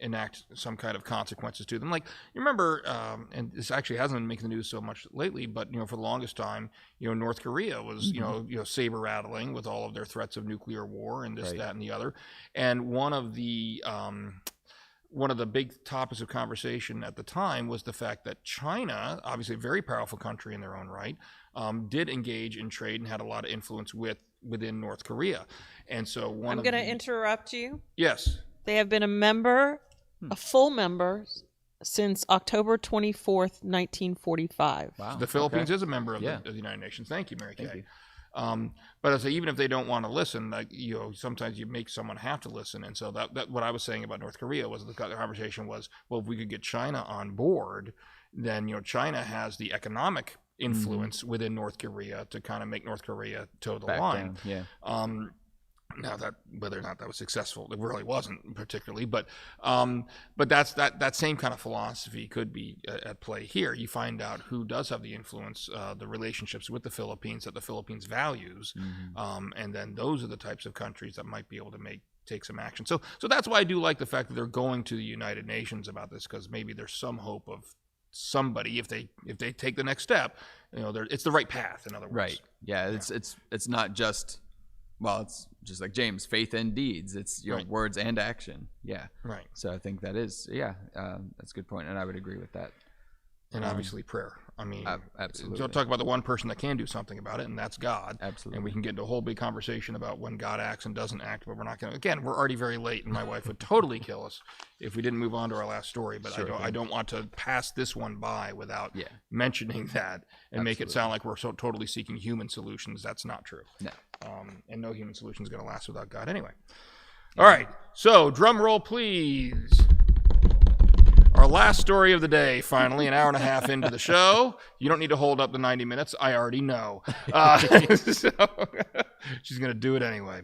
enact some kind of consequences to them. Like, you remember, and this actually hasn't been making the news so much lately, but for the longest time, North Korea was saber rattling with all of their threats of nuclear war and this, that, and the other, and one of the big topics of conversation at the time was the fact that China, obviously a very powerful country in their own right, did engage in trade and had a lot of influence within North Korea. And so I'm going to interrupt you. Yes. They have been a full member, since October 24th, 1945. Wow. The Philippines is a member of the United Nations. Thank you, Mary Kay. But I say, even if they don't want to listen, sometimes you make someone have to listen. And so that what I was saying about North Korea was, the conversation was, well, if we could get China on board, then China has the economic influence within North Korea to kind of make North Korea toe the line. Down. Now, that whether or not that was successful, it really wasn't particularly, but that same kind of philosophy could be at play here. You find out who does have the influence, the relationships with the Philippines that the Philippines values, and then those are the types of countries that might be able to take some action. So that's why I do like the fact that they're going to the United Nations about this, because maybe there's some hope of somebody, if they take the next step, it's the right path, in other words. Right. Yeah. It's not just. Well, it's just like James, faith and deeds. It's words and action. Yeah. Right. So I think that is, that's a good point, and I would agree with that. And obviously prayer. I mean, absolutely. Don't talk about the one person that can do something about it, and that's God. Absolutely. And we can get into a whole big conversation about when God acts and doesn't act, but we're not going to. Again, we're already very late, and my wife would totally kill us if we didn't move on to our last story. But I don't want to pass this one by without mentioning that and make it sound like we're so totally seeking human solutions. That's not true. No. And no human solution is going to last without God anyway. All right. So, drum roll, please. Our last story of the day, finally, an hour and a half into the show. You don't need to hold up the 90 minutes. I already know. So she's going to do it anyway.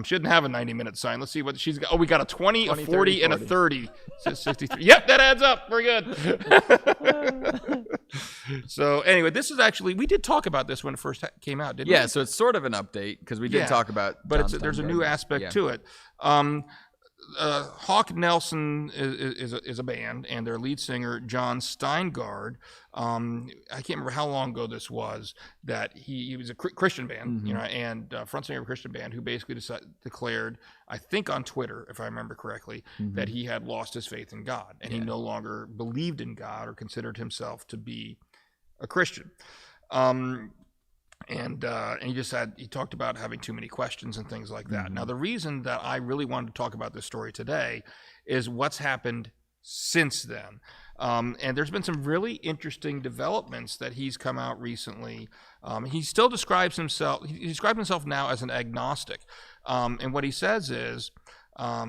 She didn't have a 90-minute sign. Let's see what she's got. Oh, we got a 20, a 40, and a 30. Says 63. Yep, that adds up. We're good. So anyway, this is actually, we did talk about this when it first came out, didn't we? Yeah, so it's sort of an update, because we did talk about but there's a new aspect to it. Hawk Nelson is a band, and their lead singer, Jon Steingard, I can't remember how long ago this was, that he was a Christian band, and front singer of a Christian band, who basically declared, I think on Twitter, if I remember correctly, that he had lost his faith in God, and he no longer believed in God or considered himself to be a Christian. And he talked about having too many questions and things like that. Now, the reason that I really wanted to talk about this story today is what's happened since then. And there's been some really interesting developments that he's come out recently. He still describes himself now as an agnostic. And what he says is, let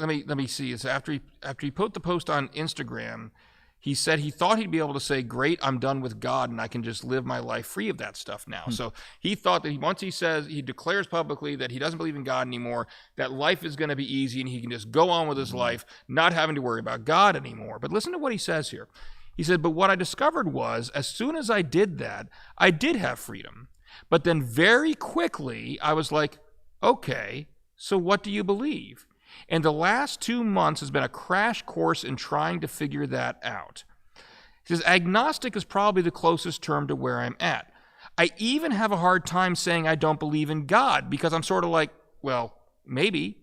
me see. It's after he put the post on Instagram, he said he thought he'd be able to say, "Great, I'm done with God, and I can just live my life free of that stuff now." So he thought that once he declares publicly that he doesn't believe in God anymore, that life is going to be easy and he can just go on with his life, not having to worry about God anymore. But listen to what he says here. He said, "But what I discovered was, as soon as I did that, I did have freedom. But then very quickly, I was like, okay, so what do you believe? And the last 2 months has been a crash course in trying to figure that out." He says, "Agnostic is probably the closest term to where I'm at. I even have a hard time saying I don't believe in God because I'm sort of like, well, maybe.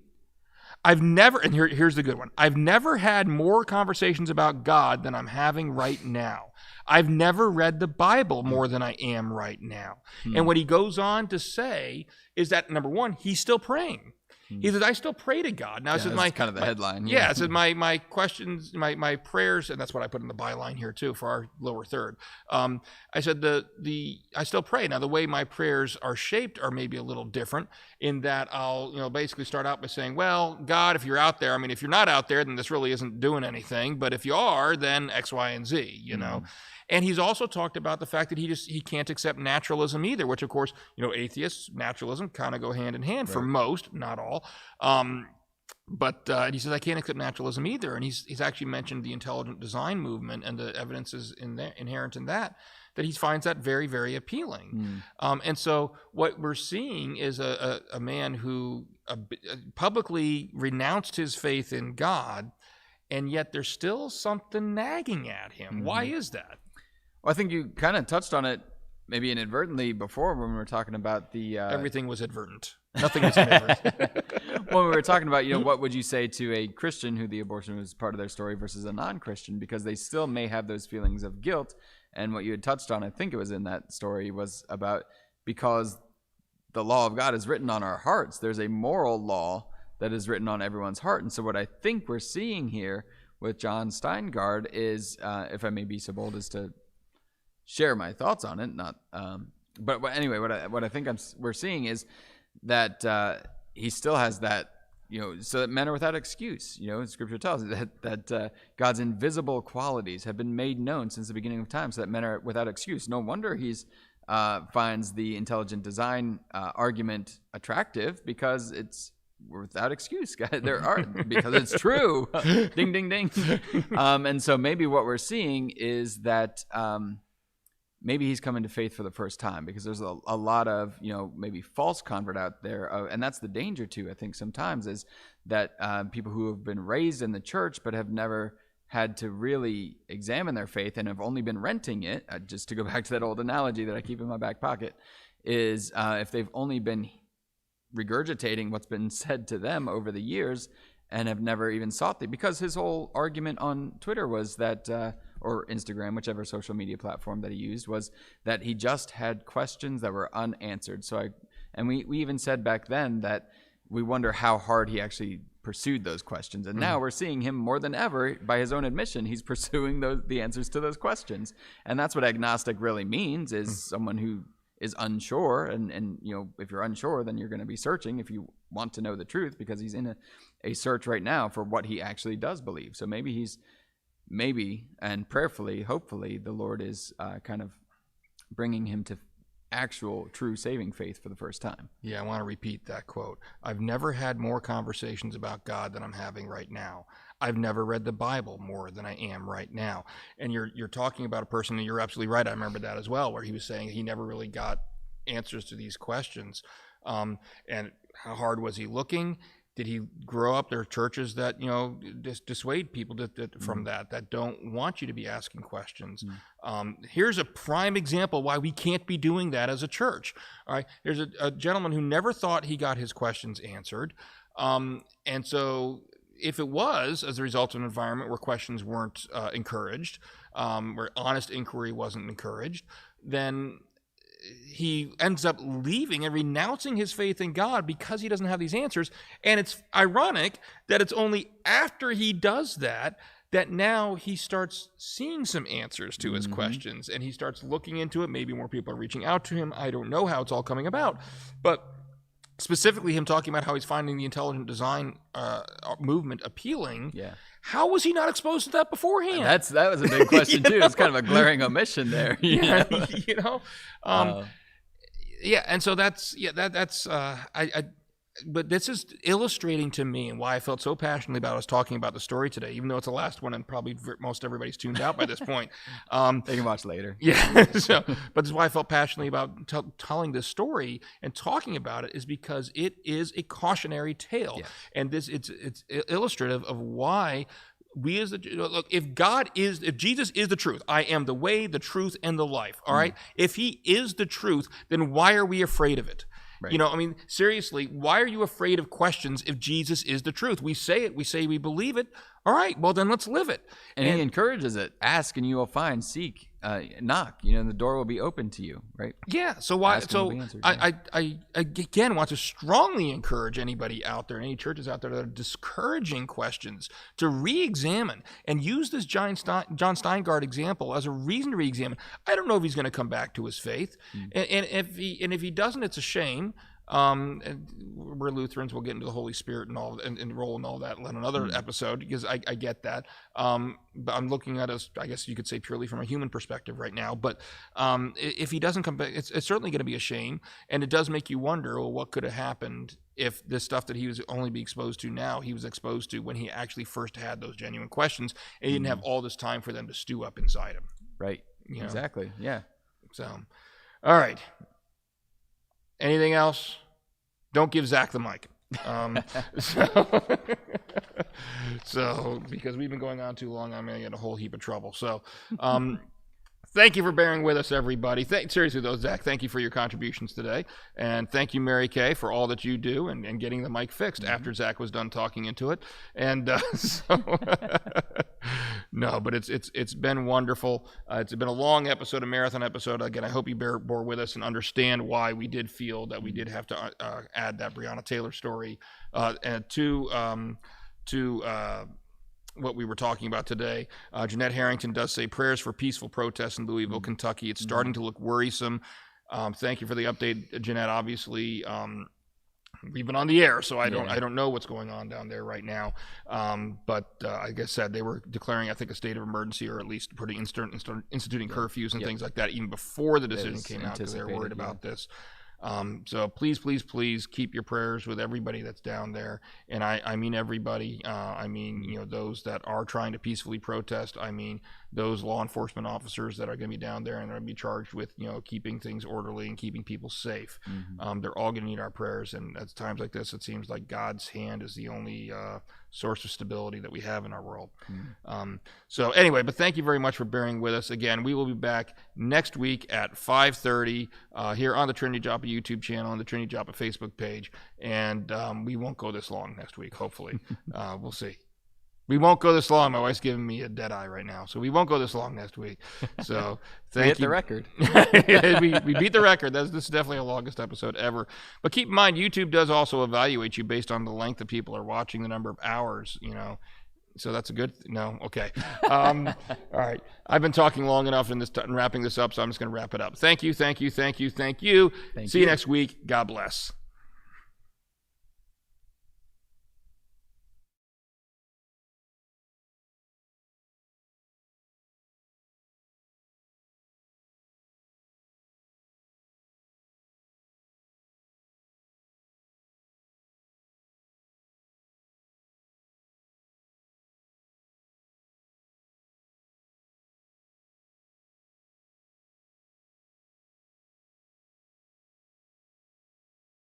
I've never," and here's the good one, "I've never had more conversations about God than I'm having right now. I've never read the Bible more than I am right now." And what he goes on to say is that, number one, he's still praying. He says, "I still pray to God." Now, Yeah, that's kind of the headline. Yeah, it says my questions, my prayers, and that's what I put in the byline here too for our lower third. I said I still pray. Now, the way my prayers are shaped are maybe a little different in that I'll basically start out by saying, "Well, God, if you're out there, I mean, if you're not out there, then this really isn't doing anything. But if you are, then X, Y, and Z, you know." And he's also talked about the fact that he can't accept naturalism either, which, of course, atheists, naturalism kind of go hand in hand for most, not all. But he says, "I can't accept naturalism either." And he's actually mentioned the intelligent design movement and the evidences inherent in that he finds that very, very appealing. And so what we're seeing is a man who publicly renounced his faith in God, and yet there's still something nagging at him. Why is that? Well, I think you kind of touched on it maybe inadvertently before when we were talking about the... Everything was advertent. Nothing was inadvertent. When we were talking about, what would you say to a Christian who the abortion was part of their story versus a non-Christian? Because they still may have those feelings of guilt. And what you had touched on, I think it was in that story, was about because the law of God is written on our hearts. There's a moral law that is written on everyone's heart. And so what I think we're seeing here with Jon Steingard is, if I may be so bold as to share my thoughts on it, but anyway, what I think we're seeing is that he still has that, so that men are without excuse. Scripture tells us that God's invisible qualities have been made known since the beginning of time, so that men are without excuse. No wonder he's finds the intelligent design argument attractive, because it's without excuse, guys. There are, because it's true. Ding, ding, ding. And so maybe what we're seeing is that maybe he's coming to faith for the first time, because there's a lot of, maybe false convert out there. And that's the danger too, I think, sometimes, is that people who have been raised in the church but have never had to really examine their faith and have only been renting it, just to go back to that old analogy that I keep in my back pocket, is if they've only been regurgitating what's been said to them over the years and have never even sought it. Because his whole argument on Twitter was that, or Instagram, whichever social media platform that he used, was that he just had questions that were unanswered. And we even said back then that we wonder how hard he actually pursued those questions. And now we're seeing him more than ever, by his own admission, he's pursuing the answers to those questions. And that's what agnostic really means, is someone who is unsure, and if you're unsure, then you're going to be searching if you want to know the truth, because he's in a search right now for what he actually does believe. So maybe and prayerfully, hopefully, the Lord is kind of bringing him to actual true saving faith for the first time. Yeah, I want to repeat that quote. "I've never had more conversations about God than I'm having right now. I've never read the Bible more than I am right now." And you're talking about a person, and you're absolutely right. I remember that as well, where he was saying he never really got answers to these questions. And how hard was he looking? Did he grow up? There are churches that dissuade people from that don't want you to be asking questions. Here's a prime example why we can't be doing that as a church. All right, there's a gentleman who never thought he got his questions answered, and so if it was as a result of an environment where questions weren't encouraged, where honest inquiry wasn't encouraged, then he ends up leaving and renouncing his faith in God because he doesn't have these answers. And it's ironic that it's only after he does that now he starts seeing some answers to his questions, and he starts looking into it. Maybe more people are reaching out to him. I don't know how it's all coming about, but specifically him talking about how he's finding the intelligent design movement appealing. Yeah. How was he not exposed to that beforehand? That was a big question too. It's kind of a glaring omission there. Yeah, You know? Yeah, and so that's but this is illustrating to me and why I felt so passionately about us talking about the story today, even though it's the last one and probably most everybody's tuned out by this point. They can watch later. Yeah. But this is why I felt passionately about telling this story and talking about it, is because it is a cautionary tale, Yes. and it's illustrative of why. Look, if Jesus is the truth, I am the way, the truth, and the life. All right. If he is the truth, then why are we afraid of it? Right. You know, I mean, seriously, why are you afraid of questions if Jesus is the truth? We say it, we say we believe it. All right, well then let's live it. And he encourages it. Ask and you will find. Seek, knock. You know, the door will be open to you, right? Yeah. So why? Ask and So will be answered, I again want to strongly encourage anybody out there, any churches out there that are discouraging questions, to re-examine and use this Jon Steingard example as a reason to re-examine. I don't know if he's going to come back to his faith, and if he doesn't, it's a shame. And we're Lutherans, we'll get into the Holy Spirit and all and role and all that in another episode, because I get that. But I'm looking at us, I guess you could say, purely from a human perspective right now. But if he doesn't come back, it's certainly going to be a shame. And it does make you wonder, well, what could have happened if this stuff that he was only be exposed to now, he was exposed to when he actually first had those genuine questions, and he didn't have all this time for them to stew up inside him. Right. You know? Exactly. Yeah. So, all right. Anything else? Don't give Zach the mic. So, because we've been going on too long, I'm going to get a whole heap of trouble. So, thank you for bearing with us, everybody. Seriously, though, Zach, thank you for your contributions today. And thank you, Mary Kay, for all that you do and getting the mic fixed after Zach was done talking into it. And no, but it's been wonderful. It's been a long episode, a marathon episode. Again, I hope you bore with us and understand why we did feel that we did have to add that Brianna Taylor story and to what we were talking about today. Jeanette Harrington does say prayers for peaceful protests in Louisville, Kentucky. It's starting to look worrisome. Thank you for the update, Jeanette. Obviously, we've been on the air, so I don't know what's going on down there right now. But like I said, they were declaring, I think, a state of emergency, or at least instituting curfews and things like that even before the decision came out, because they were worried about this. So please keep your prayers with everybody that's down there. And I mean everybody. I mean, those that are trying to peacefully protest. I mean, those law enforcement officers that are going to be down there and are going to be charged with, keeping things orderly and keeping people safe. They're all going to need our prayers. And at times like this, it seems like God's hand is the only source of stability that we have in our world. So anyway, but thank you very much for bearing with us. Again, we will be back next week at 5:30 here on the Trinity Joppa YouTube channel and the Trinity Joppa Facebook page. And we won't go this long next week, hopefully. We'll see. We won't go this long. My wife's giving me a dead eye right now, so we won't go this long next week. So thank you. We hit the record. we beat the record. This is definitely the longest episode ever. But keep in mind, YouTube does also evaluate you based on the length that people are watching, the number of hours, So that's a good no. Okay. All right. I've been talking long enough in wrapping this up, so I'm just going to wrap it up. Thank you. See you next week. God bless.